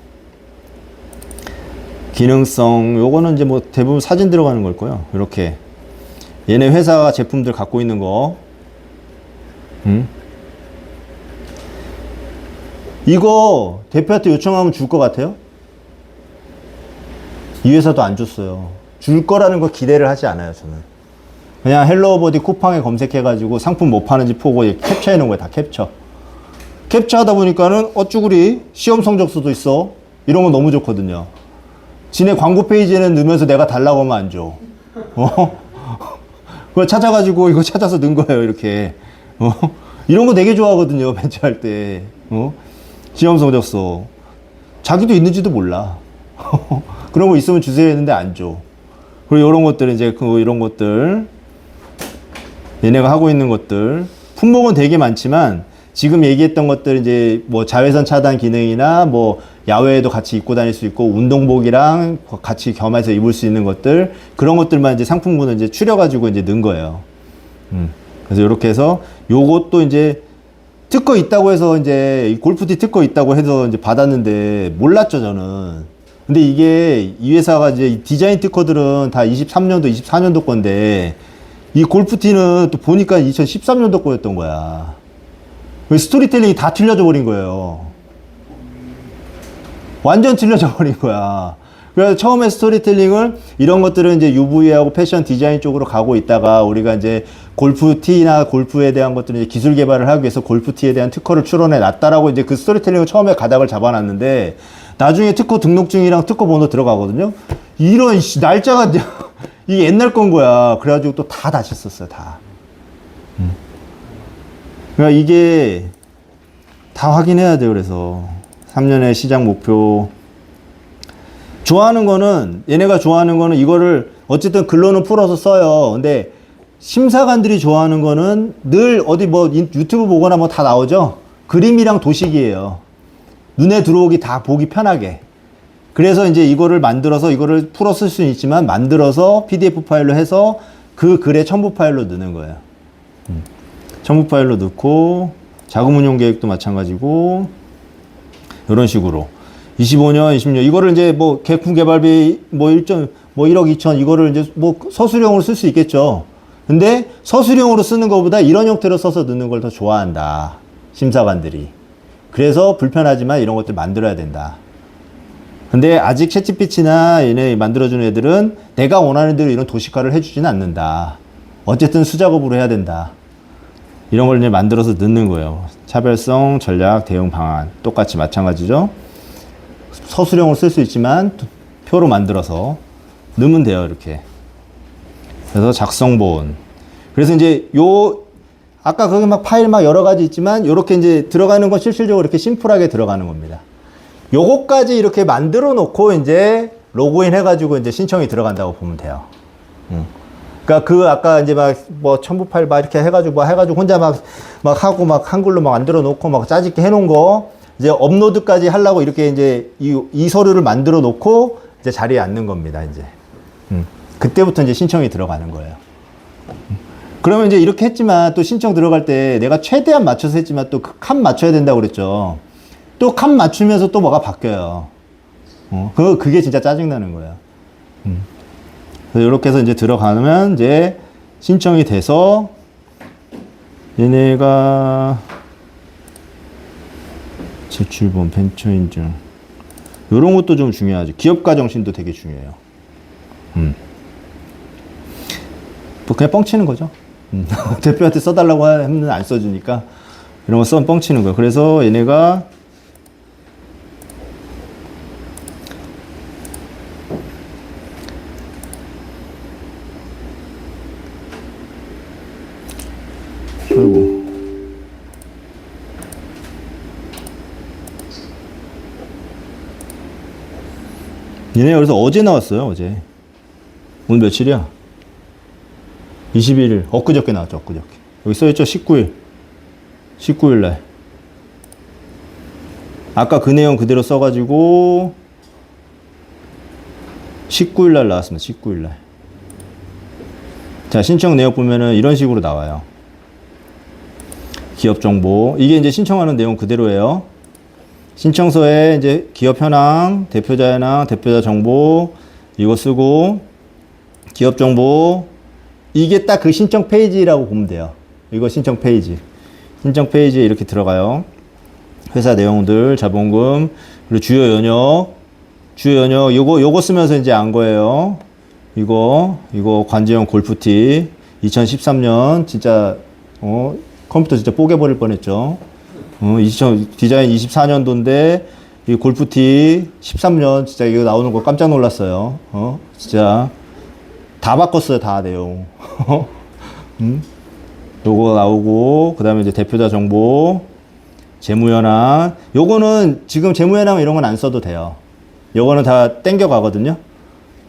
기능성, 요거는 이제 뭐 대부분 사진 들어가는 걸 거예요. 이렇게. 얘네 회사가 제품들 갖고 있는 거. 이거 대표한테 요청하면 줄 것 같아요? 이 회사도 안 줬어요. 줄 거라는 거 기대를 하지 않아요, 저는. 그냥 헬로우버디 쿠팡에 검색해가지고 상품 뭐 파는지 보고 캡처해 놓은 거예요, 다 캡처. 캡처하다 보니까는 어쭈구리 시험 성적서도 있어. 이런 거 너무 좋거든요. 지네 광고 페이지에는 넣으면서 내가 달라고 하면 안 줘. 그걸 찾아가지고 이거 찾아서 넣은 거예요, 이렇게. 이런 거 되게 좋아하거든요, 벤처할 때. 시험 성적서. 자기도 있는지도 몰라. 그런 거 있으면 주세요 했는데 안 줘. 그리고 이런 것들, 이제 이런 것들. 얘네가 하고 있는 것들. 품목은 되게 많지만, 지금 얘기했던 것들, 이제 뭐 자외선 차단 기능이나 뭐 야외에도 같이 입고 다닐 수 있고, 운동복이랑 같이 겸해서 입을 수 있는 것들, 그런 것들만 이제 상품군을 이제 추려가지고 이제 넣은 거예요. 그래서 이렇게 해서 요것도 이제 특허 있다고 해서 이제 골프티 특허 있다고 해서 이제 받았는데 몰랐죠, 저는. 근데 이게 이 회사가 이제 디자인 특허들은 다 23년도, 24년도 건데 이 골프티는 또 보니까 2013년도 거였던 거야. 스토리텔링이 다 틀려져 버린 거예요. 완전 틀려져 버린 거야. 그래서 처음에 스토리텔링을 이런 것들은 이제 UV하고 패션 디자인 쪽으로 가고 있다가 우리가 이제 골프티나 골프에 대한 것들은 이제 기술 개발을 하기 위해서 골프티에 대한 특허를 출원해 놨다라고 이제 그 스토리텔링을 처음에 가닥을 잡아놨는데 나중에 특허 등록증이랑 특허 번호 들어가거든요. 이런 날짜가 이게 옛날 건 거야. 그래가지고 또 다 다시 썼어요, 다. 그러니까 이게 다 확인해야 돼요. 그래서 3년의 시장 목표. 좋아하는 거는, 얘네가 좋아하는 거는 이거를 어쨌든 글로는 풀어서 써요. 근데 심사관들이 좋아하는 거는 늘 어디 뭐 유튜브 보거나 뭐 다 나오죠? 그림이랑 도식이에요. 눈에 들어오기 다 보기 편하게. 그래서 이제 이거를 만들어서 이거를 풀어 쓸 수는 있지만 만들어서 PDF 파일로 해서 그 글에 첨부 파일로 넣는 거예요. 첨부 파일로 넣고 자금 운용 계획도 마찬가지고 이런 식으로 25년, 20년 이거를 이제 뭐 개품 개발비 뭐 1억 2천 이거를 이제 뭐 서술형으로 쓸 수 있겠죠. 근데 서술형으로 쓰는 것보다 이런 형태로 써서 넣는 걸 더 좋아한다, 심사관들이. 그래서 불편하지만 이런 것들 만들어야 된다. 근데 아직 챗GPT나 얘네 만들어주는 애들은 내가 원하는 대로 이런 도식화를 해주지는 않는다. 어쨌든 수작업으로 해야 된다. 이런 걸 이제 만들어서 넣는 거예요. 차별성, 전략, 대응 방안. 똑같이 마찬가지죠. 서술형으로 쓸 수 있지만 표로 만들어서 넣으면 돼요, 이렇게. 그래서 작성본. 그래서 이제 아까 거기 막 파일 막 여러 가지 있지만 요렇게 이제 들어가는 건 실질적으로 이렇게 심플하게 들어가는 겁니다. 요거까지 이렇게 만들어 놓고 이제 로그인 해가지고 이제 신청이 들어간다고 보면 돼요. 그러니까 아까 이제 막 뭐 첨부 파일 막 이렇게 해가지고 막 해가지고 혼자 막 하고 막 한글로 막 만들어 놓고 막 짜집게 해놓은 거 이제 업로드까지 하려고 이렇게 이제 이 서류를 만들어 놓고 이제 자리에 앉는 겁니다, 이제. 그때부터 이제 신청이 들어가는 거예요. 그러면 이제 이렇게 했지만 또 신청 들어갈 때 내가 최대한 맞춰서 했지만 또 그 칸 맞춰야 된다고 그랬죠. 또 칸 맞추면서 또 뭐가 바뀌어요. 그게 진짜 짜증나는 거예요. 그래서 이렇게 해서 이제 들어가면 이제 신청이 돼서 얘네가 제출본, 벤처 인증 이런 것도 좀 중요하죠. 기업가 정신도 되게 중요해요. 뭐 그냥 뻥치는 거죠. 대표한테 써달라고 하면 안 써주니까 이런 거 뻥치는 거예요. 그래서 얘네가 아이고. 얘네 여기서 어제 나왔어요, 어제. 오늘 며칠이야? 21일. 엊그저께 나왔죠, 엊그저께. 여기 써있죠, 19일. 19일 날. 아까 그 내용 그대로 써가지고 19일 날 나왔습니다, 19일 날. 자, 신청 내역 보면은 이런 식으로 나와요. 기업 정보. 이게 이제 신청하는 내용 그대로예요. 신청서에 이제 기업 현황, 대표자 현황, 대표자 정보 이거 쓰고 기업 정보 이게 딱 그 신청 페이지라고 보면 돼요. 이거 신청 페이지. 신청 페이지에 이렇게 들어가요. 회사 내용들, 자본금, 그리고 주요 연역, 요거 쓰면서 이제 안 거예요. 이거 관제형 골프티 2013년 진짜 컴퓨터 진짜 뽀개버릴 뻔했죠. 디자인 24년도인데 이 골프티 13년 진짜 이거 나오는 거 깜짝 놀랐어요. 진짜 다 바꿨어요, 다 내용. 요거 나오고 그다음에 이제 대표자 정보, 재무현황. 요거는 지금 재무현황 이런 건 안 써도 돼요. 요거는 다 땡겨 가거든요.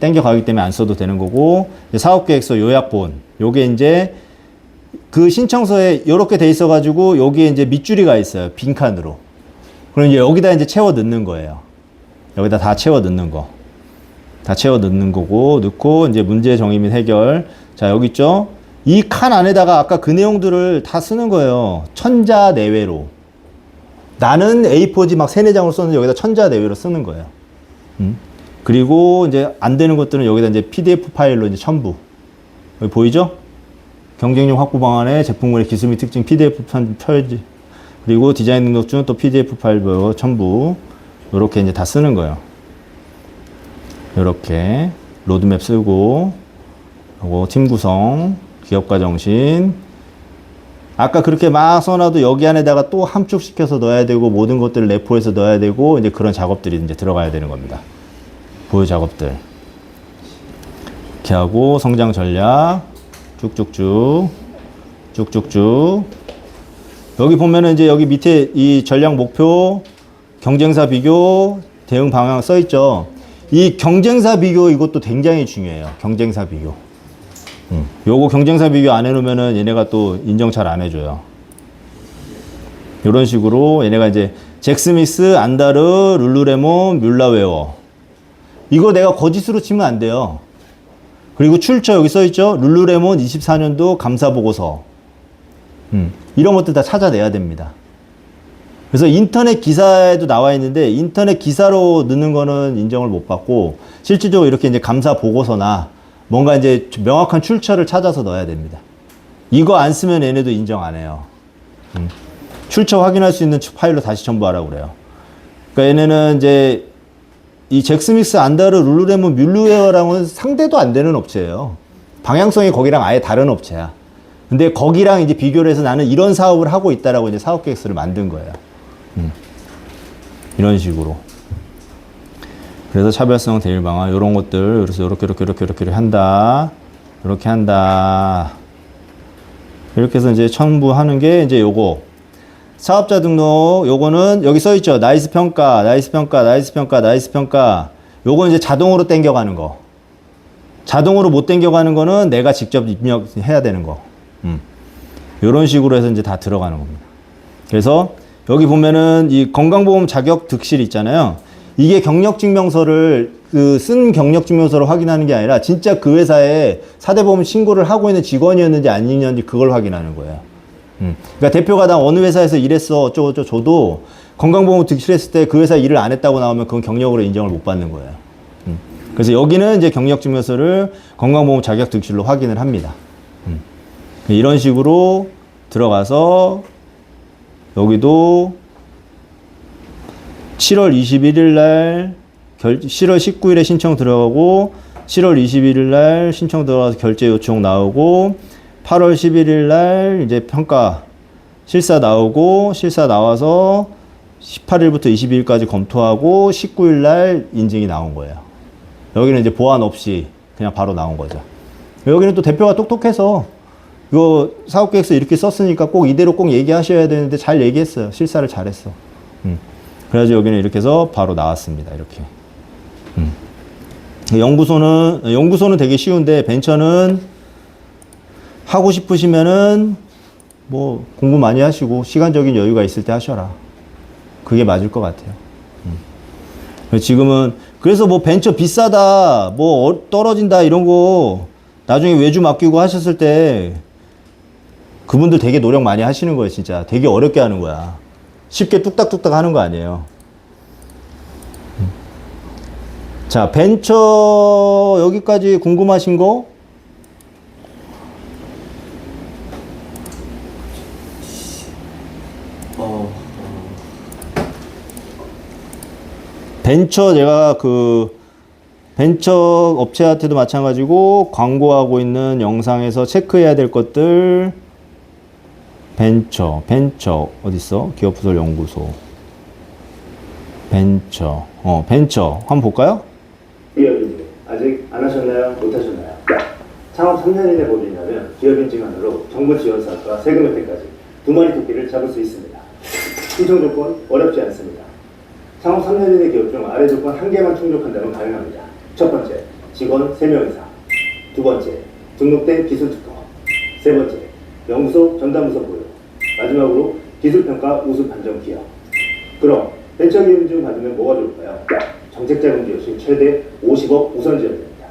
땡겨 가기 때문에 안 써도 되는 거고, 사업계획서 요약본. 요게 이제 그 신청서에 요렇게 돼 있어 가지고 여기에 이제 밑줄이가 있어요. 빈칸으로. 그럼 이제 여기다 이제 채워 넣는 거예요. 여기다 다 채워 넣는 거. 다 채워 넣는 거고, 넣고 이제 문제 정의 및 해결. 자, 여기 있죠? 이 칸 안에다가 아까 그 내용들을 다 쓰는 거예요. 천자 내외로. 나는 A4지 막 3, 4장을 썼는데 여기다 천자 내외로 쓰는 거예요. 그리고 이제 안 되는 것들은 여기다 이제 PDF 파일로 이제 첨부. 여기 보이죠? 경쟁력 확보 방안에 제품군의 기술 및 특징 PDF 표지. 그리고 디자인 능력준 또 PDF 파일 첨부. 요렇게 이제 다 쓰는 거예요. 요렇게 로드맵 쓰고, 요거 팀 구성, 기업가 정신. 아까 그렇게 막 써놔도 여기 안에다가 또 함축시켜서 넣어야 되고, 모든 것들을 내포해서 넣어야 되고, 이제 그런 작업들이 이제 들어가야 되는 겁니다. 보유 작업들. 이렇게 하고, 성장 전략. 쭉쭉쭉. 여기 보면은 이제 여기 밑에 이 전략 목표, 경쟁사 비교, 대응 방향 써 있죠. 이 경쟁사 비교 이것도 굉장히 중요해요. 경쟁사 비교. 요거 경쟁사 비교 안 해놓으면은 얘네가 또 인정 잘 안 해줘요. 요런 식으로 얘네가 이제 잭스미스, 안다르, 룰루레몬, 뮬라웨어. 이거 내가 거짓으로 치면 안 돼요. 그리고 출처 여기 써있죠? 룰루레몬 24년도 감사보고서. 이런 것들 다 찾아내야 됩니다. 그래서 인터넷 기사에도 나와 있는데 인터넷 기사로 넣는 거는 인정을 못 받고 실질적으로 이렇게 이제 감사 보고서나 뭔가 이제 명확한 출처를 찾아서 넣어야 됩니다. 이거 안 쓰면 얘네도 인정 안 해요. 출처 확인할 수 있는 파일로 다시 첨부하라고 그래요. 그러니까 얘네는 이제 이 잭스미스, 안다르, 룰루레몬, 뮬루웨어랑은 상대도 안 되는 업체예요. 방향성이 거기랑 아예 다른 업체야. 근데 거기랑 이제 비교를 해서 나는 이런 사업을 하고 있다라고 이제 사업 계획서를 만든 거예요. 이런 식으로. 그래서 차별성 대일 방안 이런 것들 그래서 이렇게 한다. 이렇게 한다. 이렇게 해서 이제 첨부하는 게 이제 요거. 사업자 등록 요거는 여기 써 있죠. 나이스 평가. 요거 이제 자동으로 땡겨가는 거. 자동으로 못 땡겨가는 거는 내가 직접 입력해야 되는 거. 요런 식으로 해서 이제 다 들어가는 겁니다. 그래서 여기 보면은 이 건강보험 자격 득실 있잖아요. 이게 경력증명서를 쓴 경력증명서를 확인하는 게 아니라 진짜 그 회사에 사대보험 신고를 하고 있는 직원이었는지 아니었는지 그걸 확인하는 거예요. 그러니까 대표가 나 어느 회사에서 일했어 어쩌고저쩌고 줘도 건강보험 득실했을 때 그 회사 일을 안 했다고 나오면 그건 경력으로 인정을 못 받는 거예요. 그래서 여기는 이제 경력증명서를 건강보험 자격 득실로 확인을 합니다. 이런 식으로 들어가서 여기도 7월 21일 날 7월 19일에 신청 들어가고 7월 21일 날 신청 들어가서 결제 요청 나오고 8월 11일 날 이제 평가 실사 나오고 실사 나와서 18일부터 22일까지 검토하고 19일 날 인증이 나온 거예요. 여기는 이제 보완 없이 그냥 바로 나온 거죠. 여기는 또 대표가 똑똑해서 이거 사업계획서 이렇게 썼으니까 꼭 이대로 꼭 얘기하셔야 되는데 잘 얘기했어요. 실사를 잘했어. 그래가지고 여기는 이렇게 해서 바로 나왔습니다. 이렇게. 연구소는 되게 쉬운데 벤처는 하고 싶으시면은 뭐 공부 많이 하시고 시간적인 여유가 있을 때 하셔라. 그게 맞을 것 같아요. 지금은 그래서 뭐 벤처 비싸다, 뭐 떨어진다 이런 거 나중에 외주 맡기고 하셨을 때 그분들 되게 노력 많이 하시는 거예요, 진짜. 되게 어렵게 하는 거야. 쉽게 뚝딱뚝딱 하는 거 아니에요. 자, 벤처 여기까지 궁금하신 거? 벤처 제가 그 벤처 업체한테도 마찬가지고 광고하고 있는 영상에서 체크해야 될 것들 벤처 어딨어? 기업부설 연구소 벤처 한번 볼까요? 기업인증 아직 안 하셨나요? 못 하셨나요? 창업 3년 이내 보증이라면 기업인증만으로 정부 지원 사업과 세금 혜택까지 2마리 토끼를 잡을 수 있습니다. 신청 조건 어렵지 않습니다. 창업 3년 이내 기업 중 아래 조건 1개만 충족한다면 가능합니다. 첫 번째, 직원 3명 이상. 두 번째, 등록된 기술특허. 세 번째, 연구소 전담부서 보유. 마지막으로 기술평가 우수 판정 기업. 그럼 벤처기업인증 받으면 뭐가 좋을까요? 정책자금 기업 시 최대 50억 우선 지원됩니다.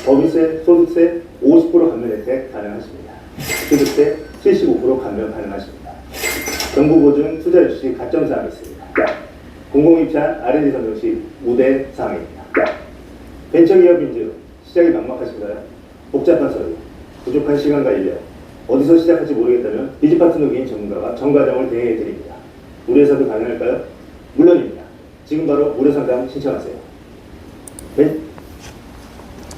법인세, 소득세 50% 감면 혜택 가능하십니다. 취득세 75% 감면 가능하십니다. 정부 보증 투자 유치 가점 사항이 있습니다. 공공입찰 R&D 선정 시 우대 사항입니다. 벤처기업 인증 시작이 막막하신가요? 복잡한 서류, 부족한 시간과 인력, 어디서 시작할지 모르겠다면 비즈파트너 개인 전문가가 전 과정을 대행해 드립니다. 우리 회사도 가능할까요? 물론입니다. 지금 바로 무료 상담 신청하세요.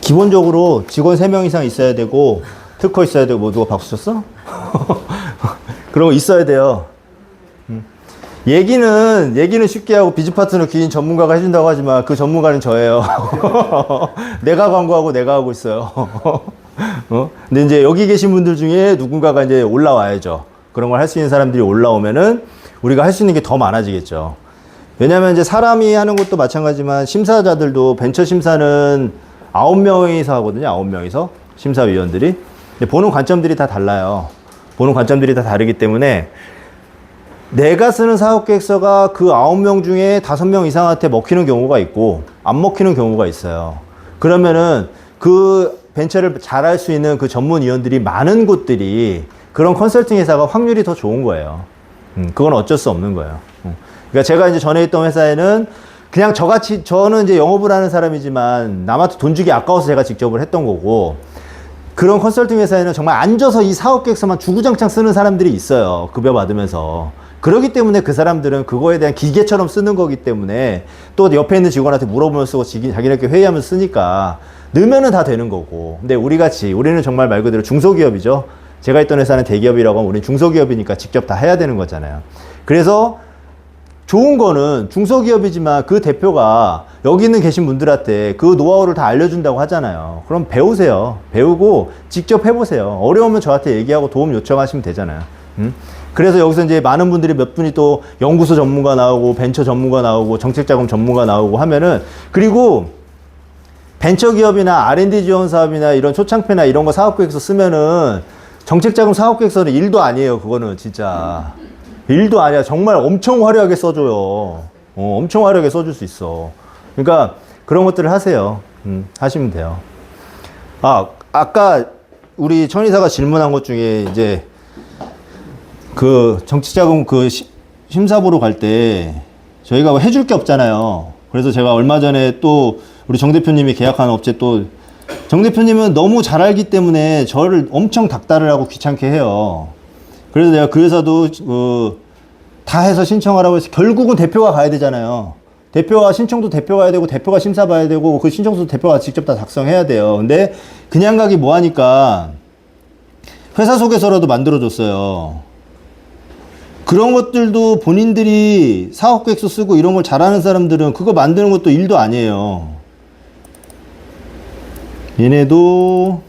기본적으로 직원 3명 이상 있어야 되고 특허 있어야 되고 뭐 누가 박수 쳤어? 그런 거 있어야 돼요. 얘기는 쉽게 하고 비즈파트너 기인 전문가가 해준다고 하지만 그 전문가는 저예요. 내가 광고하고 내가 하고 있어요. 근데 이제 여기 계신 분들 중에 누군가가 이제 올라와야죠. 그런 걸 할 수 있는 사람들이 올라오면은 우리가 할 수 있는 게 더 많아지겠죠. 왜냐면 이제 사람이 하는 것도 마찬가지지만 심사자들도 벤처 심사는 9명이서 하거든요. 9명이서 심사위원들이. 근데 보는 관점들이 다 달라요. 보는 관점들이 다 다르기 때문에 내가 쓰는 사업계획서가 그 9명 중에 5명 이상한테 먹히는 경우가 있고 안 먹히는 경우가 있어요. 그러면은 그 벤처를 잘할 수 있는 그 전문위원들이 많은 곳들이 그런 컨설팅 회사가 확률이 더 좋은 거예요. 그건 어쩔 수 없는 거예요. 그러니까 제가 이제 전에 있던 회사에는 그냥 저는 이제 영업을 하는 사람이지만 남한테 돈 주기 아까워서 제가 직접을 했던 거고, 그런 컨설팅 회사에는 정말 앉아서 이 사업 계획서만 주구장창 쓰는 사람들이 있어요. 급여 받으면서. 그렇기 때문에 그 사람들은 그거에 대한 기계처럼 쓰는 거기 때문에 또 옆에 있는 직원한테 물어보면서 쓰고 자기네끼리 회의하면서 쓰니까 넣으면은 다 되는 거고. 근데 우리는 정말 말 그대로 중소기업이죠. 제가 있던 회사는 대기업이라고 하면 우리는 중소기업이니까 직접 다 해야 되는 거잖아요. 그래서 좋은 거는 중소기업이지만 그 대표가 여기 있는 계신 분들한테 그 노하우를 다 알려준다고 하잖아요. 그럼 배우세요. 배우고 직접 해보세요. 어려우면 저한테 얘기하고 도움 요청하시면 되잖아요. 그래서 여기서 이제 많은 분들이 몇 분이 또 연구소 전문가 나오고 벤처 전문가 나오고 정책자금 전문가 나오고 하면은, 그리고 벤처기업이나 R&D 지원 사업이나 이런 초창회나 이런 거 사업계획서 쓰면은 정책자금 사업계획서는 일도 아니에요. 그거는 진짜 일도 아니야. 정말 엄청 화려하게 써줘요. 엄청 화려하게 써줄 수 있어. 그러니까 그런 것들을 하세요. 하시면 돼요. 아까 우리 천이사가 질문한 것 중에 이제 그 정책자금 그 심사 보러 갈 때 저희가 해줄 게 없잖아요. 그래서 제가 얼마 전에 또 우리 정 대표님이 계약한 업체, 또 정 대표님은 너무 잘 알기 때문에 저를 엄청 닥달을 하고 귀찮게 해요. 그래서 내가 그 회사도 다 해서 신청하라고 해서 결국은 대표가 가야 되잖아요. 대표가 신청도 대표가 해야 되고 대표가 심사 봐야 되고 그 신청서도 대표가 직접 다 작성해야 돼요. 근데 그냥 가기 뭐 하니까 회사 소개서라도 만들어줬어요. 그런 것들도 본인들이 사업계획서 쓰고 이런 걸 잘하는 사람들은 그거 만드는 것도 일도 아니에요. 얘네도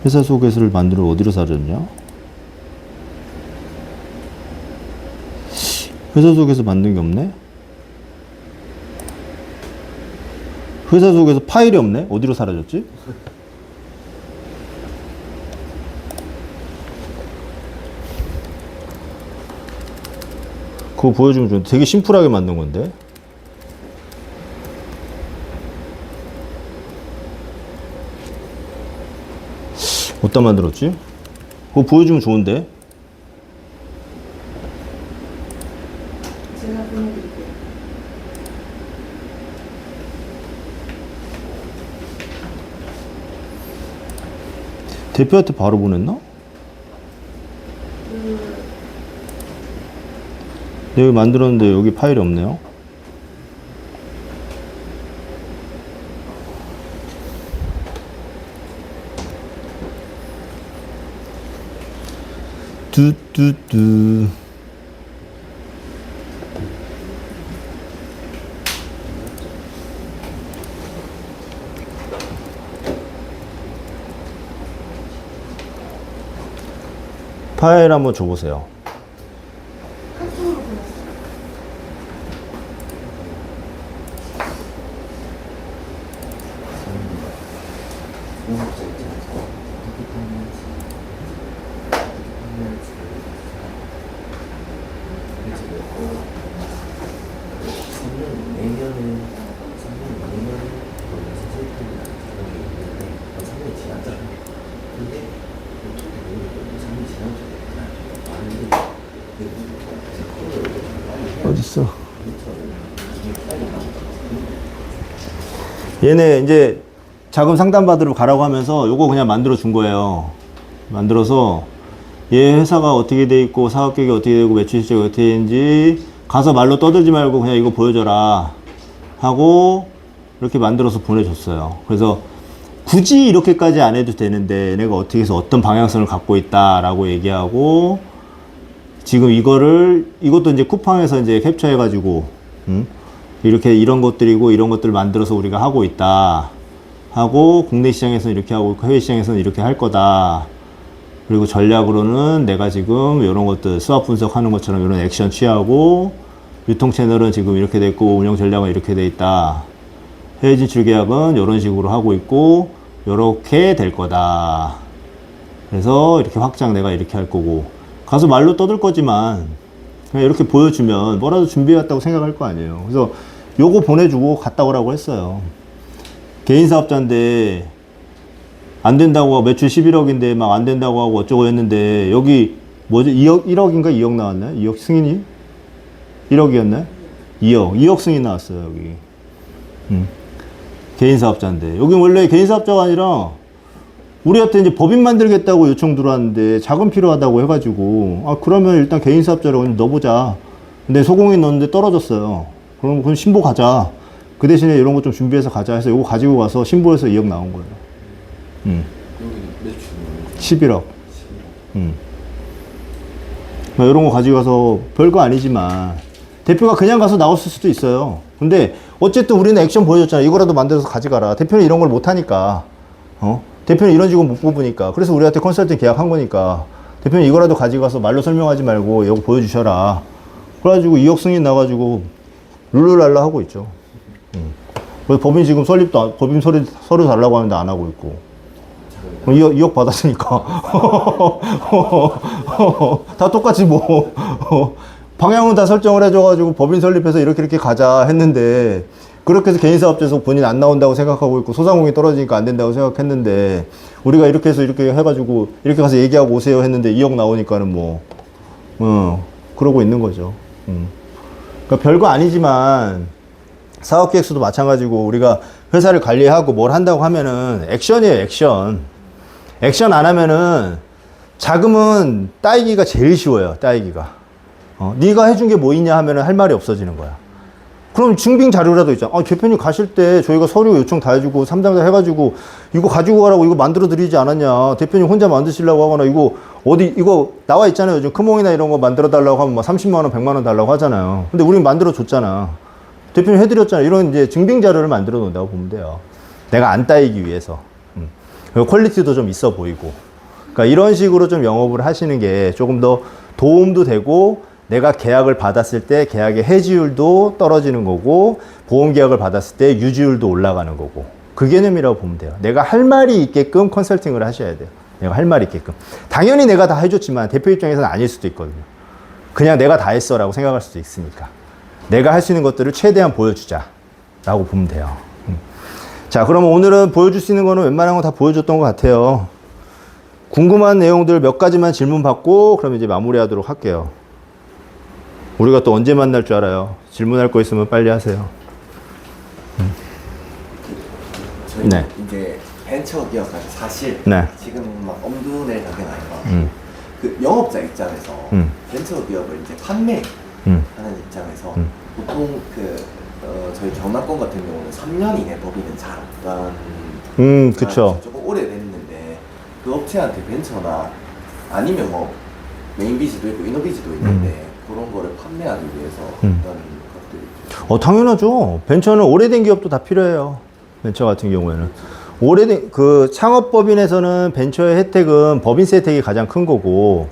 회사 소개서를 만들어 어디로 사줬냐? 회사 소개서 만든 게 없네? 회사 소개서 파일이 없네? 어디로 사라졌지? 그거 보여주면 좀 되게 심플하게 만든 건데? 어디다 만들었지? 그거 보여주면 좋은데? 제가 보내드릴게요. 대표한테 바로 보냈나? 여기 만들었는데 여기 파일이 없네요. 뚜뚜뚜. 파일 한번 줘보세요. 어딨어? 얘네 이제 자금 상담 받으러 가라고 하면서 요거 그냥 만들어 준 거예요. 만들어서 얘 회사가 어떻게 돼 있고 사업 계획이 어떻게 되고 매출 실적이 어떻게 되는지 가서 말로 떠들지 말고 그냥 이거 보여줘라 하고 이렇게 만들어서 보내줬어요. 그래서 굳이 이렇게까지 안 해도 되는데 얘네가 어떻게 해서 어떤 방향성을 갖고 있다라고 얘기하고 지금 이것도 이제 쿠팡에서 이제 캡처해가지고, 이렇게 이런 것들이고 이런 것들을 만들어서 우리가 하고 있다. 하고, 국내 시장에서는 이렇게 하고, 해외 시장에서는 이렇게 할 거다. 그리고 전략으로는 내가 지금 이런 것들, 수학 분석하는 것처럼 이런 액션 취하고, 유통 채널은 지금 이렇게 돼 있고, 운영 전략은 이렇게 돼 있다. 해외 진출 계약은 이런 식으로 하고 있고, 이렇게 될 거다. 그래서 이렇게 확장 내가 이렇게 할 거고, 가서 말로 떠들 거지만 그냥 이렇게 보여주면 뭐라도 준비해왔다고 생각할 거 아니에요. 그래서 요거 보내주고 갔다 오라고 했어요. 개인 사업자인데 안 된다고 하고 매출 11억인데 막 안 된다고 하고 어쩌고 했는데 여기 뭐지 1억인가 2억 나왔나요? 2억 승인이? 1억이었나요? 2억 승인 나왔어요 여기. 개인 사업자인데 여기 원래 개인 사업자가 아니라 우리한테 이제 법인 만들겠다고 요청 들어왔는데 자금 필요하다고 해가지고 아 그러면 일단 개인 사업자라고 넣어보자. 근데 소공인 넣었는데 떨어졌어요. 그럼 그건 신보 가자. 그 대신에 이런 거 좀 준비해서 가자 해서 이거 가지고 가서 신보에서 2억 나온 거예요. 여기 매출 11억. 이런 거 가지고 가서 별거 아니지만 대표가 그냥 가서 나왔을 수도 있어요. 근데 어쨌든 우리는 액션 보여줬잖아. 이거라도 만들어서 가져가라. 대표는 이런 걸 못하니까. 대표는 이런 직원 못 뽑으니까. 그래서 우리한테 컨설팅 계약한 거니까. 대표는 이거라도 가져가서 말로 설명하지 말고 이거 보여주셔라. 그래가지고 2억 승인 나가지고 룰루랄라 하고 있죠. 그래서 법인 지금 설립도, 법인 서류 달라고 하는데 안 하고 있고. 2억 받았으니까. 다 똑같이 뭐. 방향은 다 설정을 해줘가지고 법인 설립해서 이렇게 가자 했는데 그렇게 해서 개인 사업자에서 본인 안 나온다고 생각하고 있고 소상공인이 떨어지니까 안 된다고 생각했는데 우리가 이렇게 해서 이렇게 해가지고 이렇게 가서 얘기하고 오세요 했는데 2억 나오니까는 뭐 그러고 있는 거죠. 그러니까 별거 아니지만 사업계획서도 마찬가지고 우리가 회사를 관리하고 뭘 한다고 하면은 액션이에요. 액션 안 하면은 자금은 따이기가 제일 쉬워요. 따이기가. 네가 해준 게 뭐 있냐 하면은 할 말이 없어지는 거야. 그럼 증빙 자료라도 있잖아. 대표님 가실 때 저희가 서류 요청 다 해주고 상담 해가지고 이거 가지고 가라고 이거 만들어 드리지 않았냐. 대표님 혼자 만드시려고 하거나 이거 나와 있잖아요. 요즘 크몽이나 이런 거 만들어 달라고 하면 막 30만 원, 100만 원 달라고 하잖아요. 근데 우린 만들어 줬잖아. 대표님 해드렸잖아. 이런 이제 증빙 자료를 만들어 놓는다고 보면 돼요. 내가 안 따이기 위해서. 그리고 퀄리티도 좀 있어 보이고. 그러니까 이런 식으로 좀 영업을 하시는 게 조금 더 도움도 되고 내가 계약을 받았을 때 계약의 해지율도 떨어지는 거고 보험 계약을 받았을 때 유지율도 올라가는 거고 그 개념이라고 보면 돼요. 내가 할 말이 있게끔 컨설팅을 하셔야 돼요. 내가 할 말이 있게끔. 당연히 내가 다 해줬지만 대표 입장에서는 아닐 수도 있거든요. 그냥 내가 다 했어 라고 생각할 수도 있으니까. 내가 할 수 있는 것들을 최대한 보여주자 라고 보면 돼요. 자, 그러면 오늘은 보여줄 수 있는 거는 웬만한 거 다 보여줬던 것 같아요. 궁금한 내용들 몇 가지만 질문 받고 그럼 이제 마무리하도록 할게요. 우리가 또 언제 만날 줄 알아요. 질문할 거 있으면 빨리 하세요. 저희 네. 이제 벤처 기업까지 사실 네. 지금 막 엄두낼 단계가 아니라 그 영업자 입장에서 벤처 기업을 이제 판매하는 입장에서 보통 저희 경남권 같은 경우는 3년 이내 법인은 잘 없다는 그쵸. 조금 오래됐는데 그 업체한테 벤처나 아니면 뭐 메인비즈도 있고 이노비즈도 있는데 그런 거를 판매하기 위해서 어떤 것들이 당연하죠. 벤처는 오래된 기업도 다 필요해요. 벤처 같은 경우에는. 오래된, 창업법인에서는 벤처의 혜택은 법인세 혜택이 가장 큰 거고,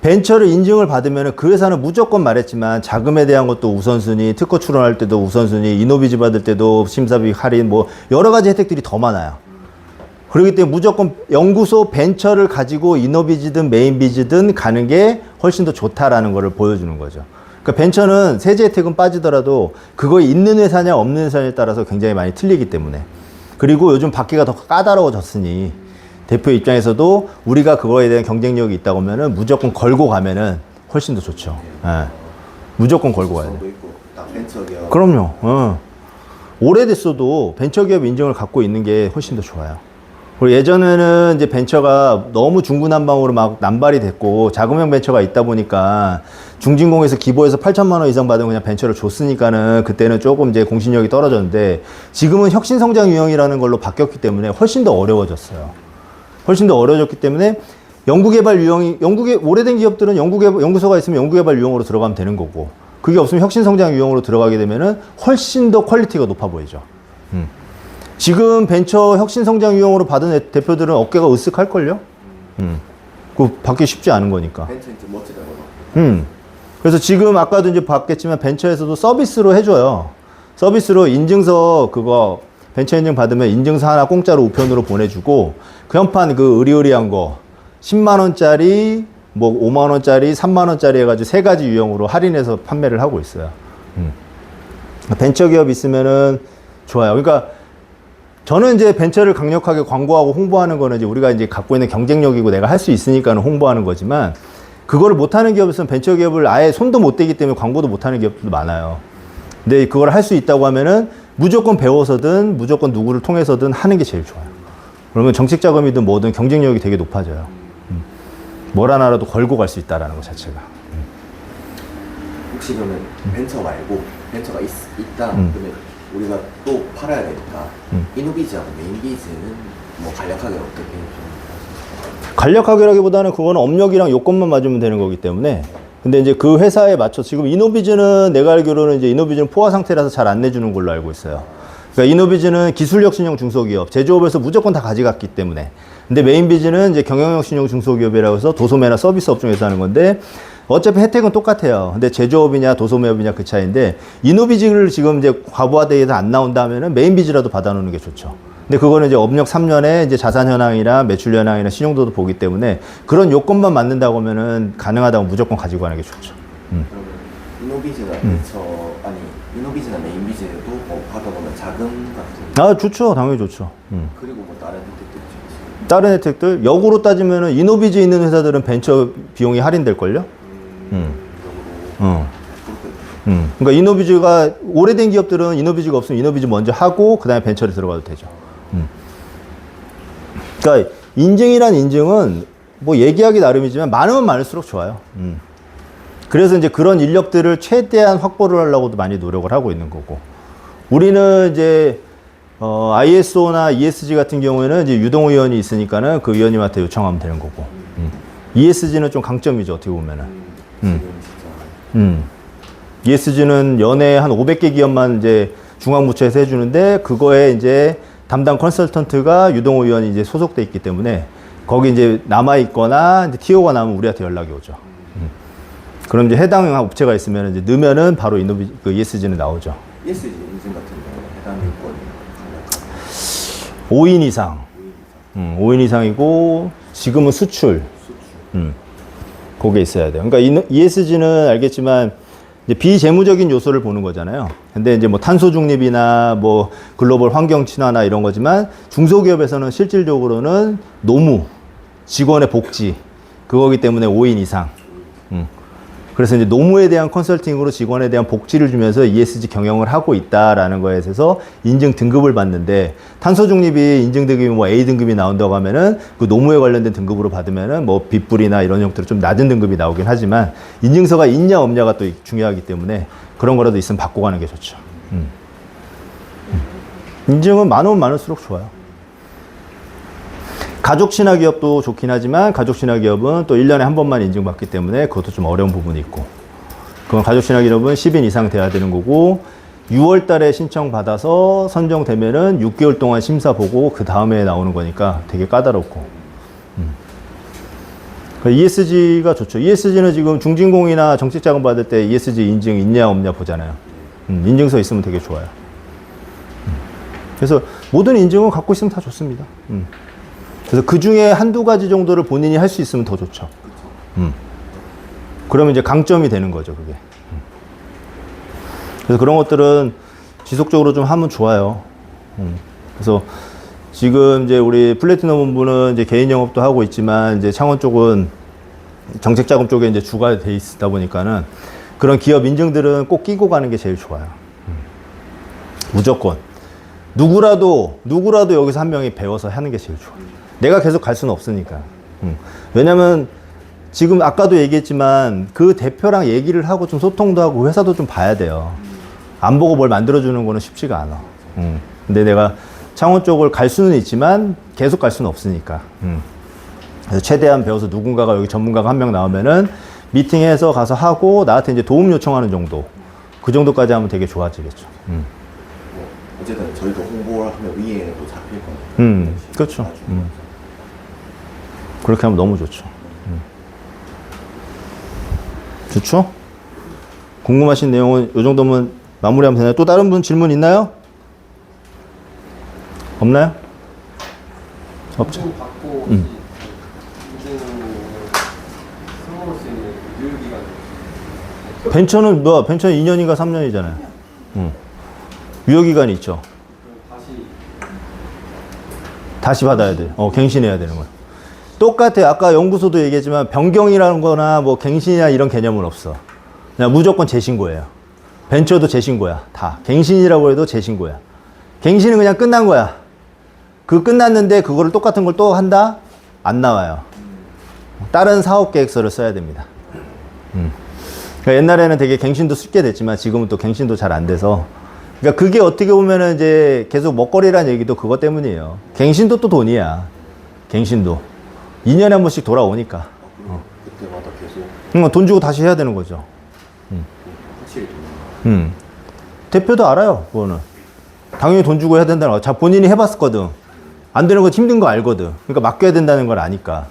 벤처를 인증을 받으면 그 회사는 무조건 말했지만 자금에 대한 것도 우선순위, 특허 출원할 때도 우선순위, 이노비즈 받을 때도 심사비 할인, 뭐 여러 가지 혜택들이 더 많아요. 그렇기 때문에 무조건 연구소 벤처를 가지고 이노비즈든 메인비즈든 가는 게 훨씬 더 좋다라는 거를 보여주는 거죠. 그러니까 벤처는 세제 혜택은 빠지더라도 그거 있는 회사냐 없는 회사냐에 따라서 굉장히 많이 틀리기 때문에. 그리고 요즘 받기가 더 까다로워졌으니 대표 입장에서도 우리가 그거에 대한 경쟁력이 있다고 하면은 무조건 걸고 가면은 훨씬 더 좋죠. 예. 무조건 걸고 가야 돼. 있고 딱 벤처 기업 그럼요. 오래됐어도 벤처기업 인증을 갖고 있는 게 훨씬 더 좋아요. 그리고 예전에는 이제 벤처가 너무 중구난방으로 막 남발이 됐고 자금형 벤처가 있다 보니까 중진공에서 기부해서 8천만 원 이상 받으면 그냥 벤처를 줬으니까는 그때는 조금 이제 공신력이 떨어졌는데 지금은 혁신성장 유형이라는 걸로 바뀌었기 때문에 훨씬 더 어려워졌어요. 훨씬 더 어려워졌기 때문에 연구개발 유형이, 오래된 기업들은 연구소가 있으면 연구개발 유형으로 들어가면 되는 거고 그게 없으면 혁신성장 유형으로 들어가게 되면은 훨씬 더 퀄리티가 높아 보이죠. 지금 벤처 혁신성장 유형으로 받은 대표들은 어깨가 으쓱할걸요? 그거 받기 쉽지 않은 거니까. 벤처 인증 멋지다고. 그래서 지금 아까도 이제 봤겠지만 벤처에서도 서비스로 해줘요. 서비스로 인증서 그거 벤처 인증 받으면 인증서 하나 공짜로 우편으로 보내주고 그 현판 그 의리의리한 거 10만 원짜리 뭐 5만 원짜리 3만 원짜리 해가지고 세 가지 유형으로 할인해서 판매를 하고 있어요. 벤처 기업 있으면은 좋아요. 그러니까 저는 이제 벤처를 강력하게 광고하고 홍보하는 거는 이제 우리가 이제 갖고 있는 경쟁력이고 내가 할 수 있으니까는 홍보하는 거지만 그거를 못하는 기업에서는 벤처 기업을 아예 손도 못 대기 때문에 광고도 못하는 기업들도 많아요. 근데 그걸 할 수 있다고 하면은 무조건 배워서든 무조건 누구를 통해서든 하는 게 제일 좋아요. 그러면 정책 자금이든 뭐든 경쟁력이 되게 높아져요. 뭘 하나라도 걸고 갈 수 있다라는 것 자체가. 혹시 그러면 벤처 말고 벤처가 있다 그러면 우리가 또 팔아야 되니까 이노비즈하고 메인비즈는 뭐 간략하게 어떻게 간략하게라기보다는 그거는 업력이랑 요건만 맞으면 되는 거기 때문에 근데 이제 그 회사에 맞춰 지금 이노비즈는 내가 알기로는 이제 이노비즈는 포화 상태라서 잘 안 내주는 걸로 알고 있어요. 그러니까 이노비즈는 기술혁신형 중소기업 제조업에서 무조건 다 가져갔기 때문에 근데 메인비즈는 이제 경영혁신형 중소기업이라고 해서 도소매나 서비스 업종에서 하는 건데 어차피 혜택은 똑같아요. 근데 제조업이냐 도소매업이냐 그 차이인데 이노비즈를 지금 이제 과부하대에서 안 나온다 하면은 메인비즈라도 받아놓는 게 좋죠. 근데 그거는 이제 업력 3년에 이제 자산 현황이나 매출 현황이나 신용도도 보기 때문에 그런 요건만 맞는다고 하면은 가능하다고 무조건 가지고 가는 게 좋죠. 그러면 이노비즈나 벤처 아니 이노비즈나 메인비즈도 뭐 받아보면 자금 같은 아 좋죠. 당연히 좋죠. 그리고 뭐 다른 혜택도 있죠. 다른 혜택들 역으로 따지면은 이노비즈 있는 회사들은 벤처 비용이 할인될걸요? 그러니까 이노비즈가 오래된 기업들은 이노비즈가 없으면 이노비즈 먼저 하고 그 다음에 벤처를 들어가도 되죠. 그러니까 인증이란 인증은 뭐 얘기하기 나름이지만 많으면 많을수록 좋아요. 그래서 이제 그런 인력들을 최대한 확보를 하려고도 많이 노력을 하고 있는 거고 우리는 이제 ISO나 ESG 같은 경우에는 이제 유동 의원이 있으니까는 그 의원님한테 요청하면 되는 거고 ESG는 좀 강점이죠 어떻게 보면은. ESG는 연에 한 500개 기업만 이제 중앙부처에서 해주는데 그거에 이제 담당 컨설턴트가 유동호 의원이 이제 소속돼 있기 때문에 거기 이제 남아있거나 이제 TO가 나면 우리한테 연락이 오죠. 그럼 이제 해당 업체가 있으면 이제 넣으면은 바로 그 ESG는 나오죠. ESG 인증 같은 경우는 해당 요건이 5인 이상. 5인 이상이고 지금은 수출. 그게 있어야 돼요. 그러니까 ESG는 알겠지만 이제 비재무적인 요소를 보는 거잖아요. 근데 이제 뭐 탄소 중립이나 뭐 글로벌 환경 친화나 이런 거지만 중소기업에서는 실질적으로는 노무, 직원의 복지 그거기 때문에 5인 이상. 그래서 이제 노무에 대한 컨설팅으로 직원에 대한 복지를 주면서 ESG 경영을 하고 있다라는 거에 대해서 인증 등급을 받는데 탄소 중립이 인증 등급이 뭐 A 등급이 나온다고 하면은 그 노무에 관련된 등급으로 받으면은 뭐 빗불이나 이런 형태로 좀 낮은 등급이 나오긴 하지만 인증서가 있냐 없냐가 또 중요하기 때문에 그런 거라도 있으면 받고 가는 게 좋죠. 인증은 많으면 많을수록 좋아요. 가족 친화 기업도 좋긴 하지만 가족 친화 기업은 또 1년에 한 번만 인증받기 때문에 그것도 좀 어려운 부분이 있고 그건 가족 친화 기업은 10인 이상 돼야 되는 거고 6월 달에 신청 받아서 선정되면은 6개월 동안 심사 보고 그 다음에 나오는 거니까 되게 까다롭고 ESG가 좋죠. ESG는 지금 중진공이나 정책자금 받을 때 ESG 인증 있냐 없냐 보잖아요. 인증서 있으면 되게 좋아요. 그래서 모든 인증은 갖고 있으면 다 좋습니다. 그래서 그 중에 한두 가지 정도를 본인이 할 수 있으면 더 좋죠. 그러면 이제 강점이 되는 거죠, 그게. 그래서 그런 것들은 지속적으로 좀 하면 좋아요. 그래서 지금 이제 우리 플래티넘 본부는 이제 개인 영업도 하고 있지만 이제 창원 쪽은 정책자금 쪽에 이제 주가 돼 있다 보니까는 그런 기업 인증들은 꼭 끼고 가는 게 제일 좋아요. 무조건. 누구라도 여기서 한 명이 배워서 하는 게 제일 좋아요. 내가 계속 갈 수는 없으니까. 왜냐면 지금 아까도 얘기했지만 그 대표랑 얘기를 하고 좀 소통도 하고 회사도 좀 봐야 돼요. 안 보고 뭘 만들어주는 거는 쉽지가 않아. 근데 내가 창원 쪽을 갈 수는 있지만 계속 갈 수는 없으니까. 그래서 최대한 배워서 누군가가 여기 전문가가 한 명 나오면은 미팅해서 가서 하고 나한테 이제 도움 요청하는 정도. 그 정도까지 하면 되게 좋아지겠죠. 어쨌든 저희도 홍보를 하면 위에도 잡힐 거예요. 그렇죠. 그렇게 하면 너무 좋죠. 좋죠? 궁금하신 내용은 이 정도면 마무리하면 되나요? 또 다른 분 질문 있나요? 없나요? 없죠. 받고 인증 승호로 수 있는 유효기간 벤처는 뭐야? 벤처는 2년인가 3년이잖아요. 유효기간이 있죠. 다시 받아야 돼. 갱신해야 되는 거야. 똑같아. 아까 연구소도 얘기했지만 변경이라는 거나 뭐 갱신이나 이런 개념은 없어. 그냥 무조건 재신고예요. 벤처도 재신고야. 다. 갱신이라고 해도 재신고야. 갱신은 그냥 끝난 거야. 그 끝났는데 그거를 똑같은 걸 또 한다? 안 나와요. 다른 사업 계획서를 써야 됩니다. 그러니까 옛날에는 되게 갱신도 쉽게 됐지만 지금은 또 갱신도 잘 안 돼서 그러니까 그게 어떻게 보면은 이제 계속 먹거리라는 얘기도 그것 때문이에요. 갱신도 또 돈이야. 갱신도. 2년에 한 번씩 돌아오니까. 그때마다 계속 돈 주고 다시 해야 되는 거죠. 확실히 돈. 대표도 알아요, 그거는. 당연히 돈 주고 해야 된다는 거. 자, 본인이 해봤었거든. 안 되는 거 힘든 거 알거든. 그러니까 맡겨야 된다는 걸 아니까.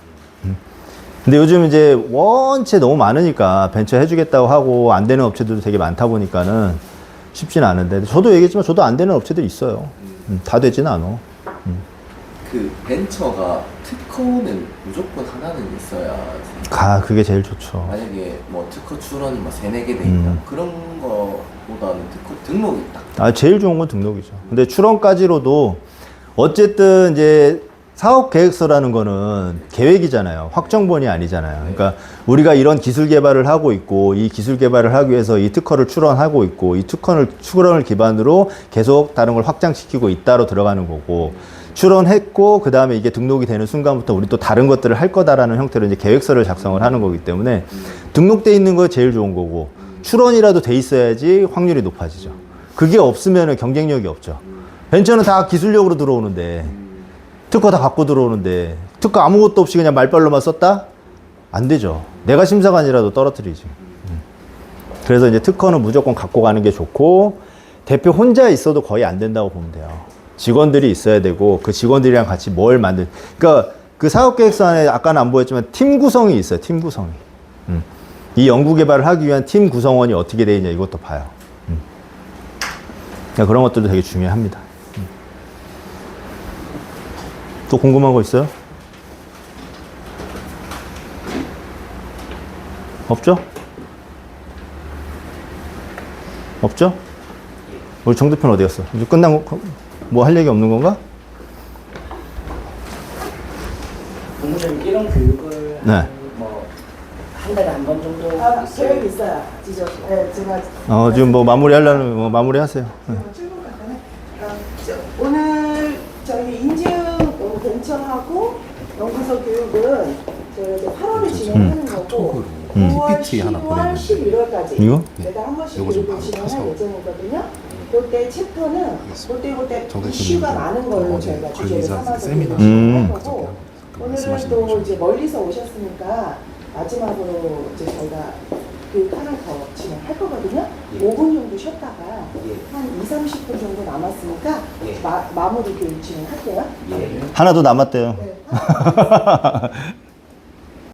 근데 요즘 이제 원체 너무 많으니까 벤처 해주겠다고 하고 안 되는 업체들도 되게 많다 보니까는 쉽지는 않은데. 저도 얘기했지만 저도 안 되는 업체들이 있어요. 다 되지는 않아. 그 벤처가 특허는 무조건 하나는 있어야지. 그게 제일 좋죠. 만약에 뭐 특허 출원이 뭐 3-4개 돼 있다. 그런 거보다는 특허 등록이 딱. 제일 좋은 건 등록이죠. 근데 출원까지로도 어쨌든 이제 사업 계획서라는 거는 계획이잖아요. 확정본이 아니잖아요. 그러니까 우리가 이런 기술 개발을 하고 있고 이 기술 개발을 하기 위해서 이 특허를 출원하고 있고 이 출원을 기반으로 계속 다른 걸 확장시키고 있다로 들어가는 거고 출원했고 그 다음에 이게 등록이 되는 순간부터 우리 또 다른 것들을 할 거다라는 형태로 이제 계획서를 작성을 하는 거기 때문에 등록돼 있는 거 제일 좋은 거고 출원이라도 돼 있어야지 확률이 높아지죠. 그게 없으면 경쟁력이 없죠. 벤처는 다 기술력으로 들어오는데 특허 다 갖고 들어오는데 특허 아무것도 없이 그냥 말빨로만 썼다? 안 되죠. 내가 심사관이라도 떨어뜨리지. 그래서 이제 특허는 무조건 갖고 가는 게 좋고 대표 혼자 있어도 거의 안 된다고 보면 돼요. 직원들이 있어야 되고 그 직원들이랑 같이 뭘 그러니까 그 사업계획서 안에 아까는 안 보였지만 팀 구성이 있어요. 팀 구성이. 이 연구 개발을 하기 위한 팀 구성원이 어떻게 되어 있냐 이것도 봐요. 그러니까 그런 것들도 되게 중요합니다. 또 궁금한 거 있어요? 없죠? 없죠? 우리 정 대표는 어디 갔어? 이제 끝난 거, 뭐 할 얘기 없는 건가? 본부장님 이런 교육을 네. 뭐 한 달에 한 번 정도 계획 있어요. 지금 제가 지금 뭐 마무리하려면 뭐 마무리하세요. 네. 출근 갔다가 오늘 저희 인증 벤처하고 연구소 교육은 저희가 이제 8월에 진행하는 거고 9월, 10월, 11월까지 이거? 내가 한 번씩 교육을 진행할 예정이거든요. 그때 챕터는 그때 이슈가 많은 걸로 저희가 주제를 삼아서 진행할 거고 오늘은 또 이제 멀리서 오셨으니까 마지막으로 이제 저희가 교육 하나 더 진행할 거거든요. 5분 정도 쉬었다가 한 2, 30분 정도 남았으니까 마무리 교육 진행할게요. 하나 더 남았대요. 네.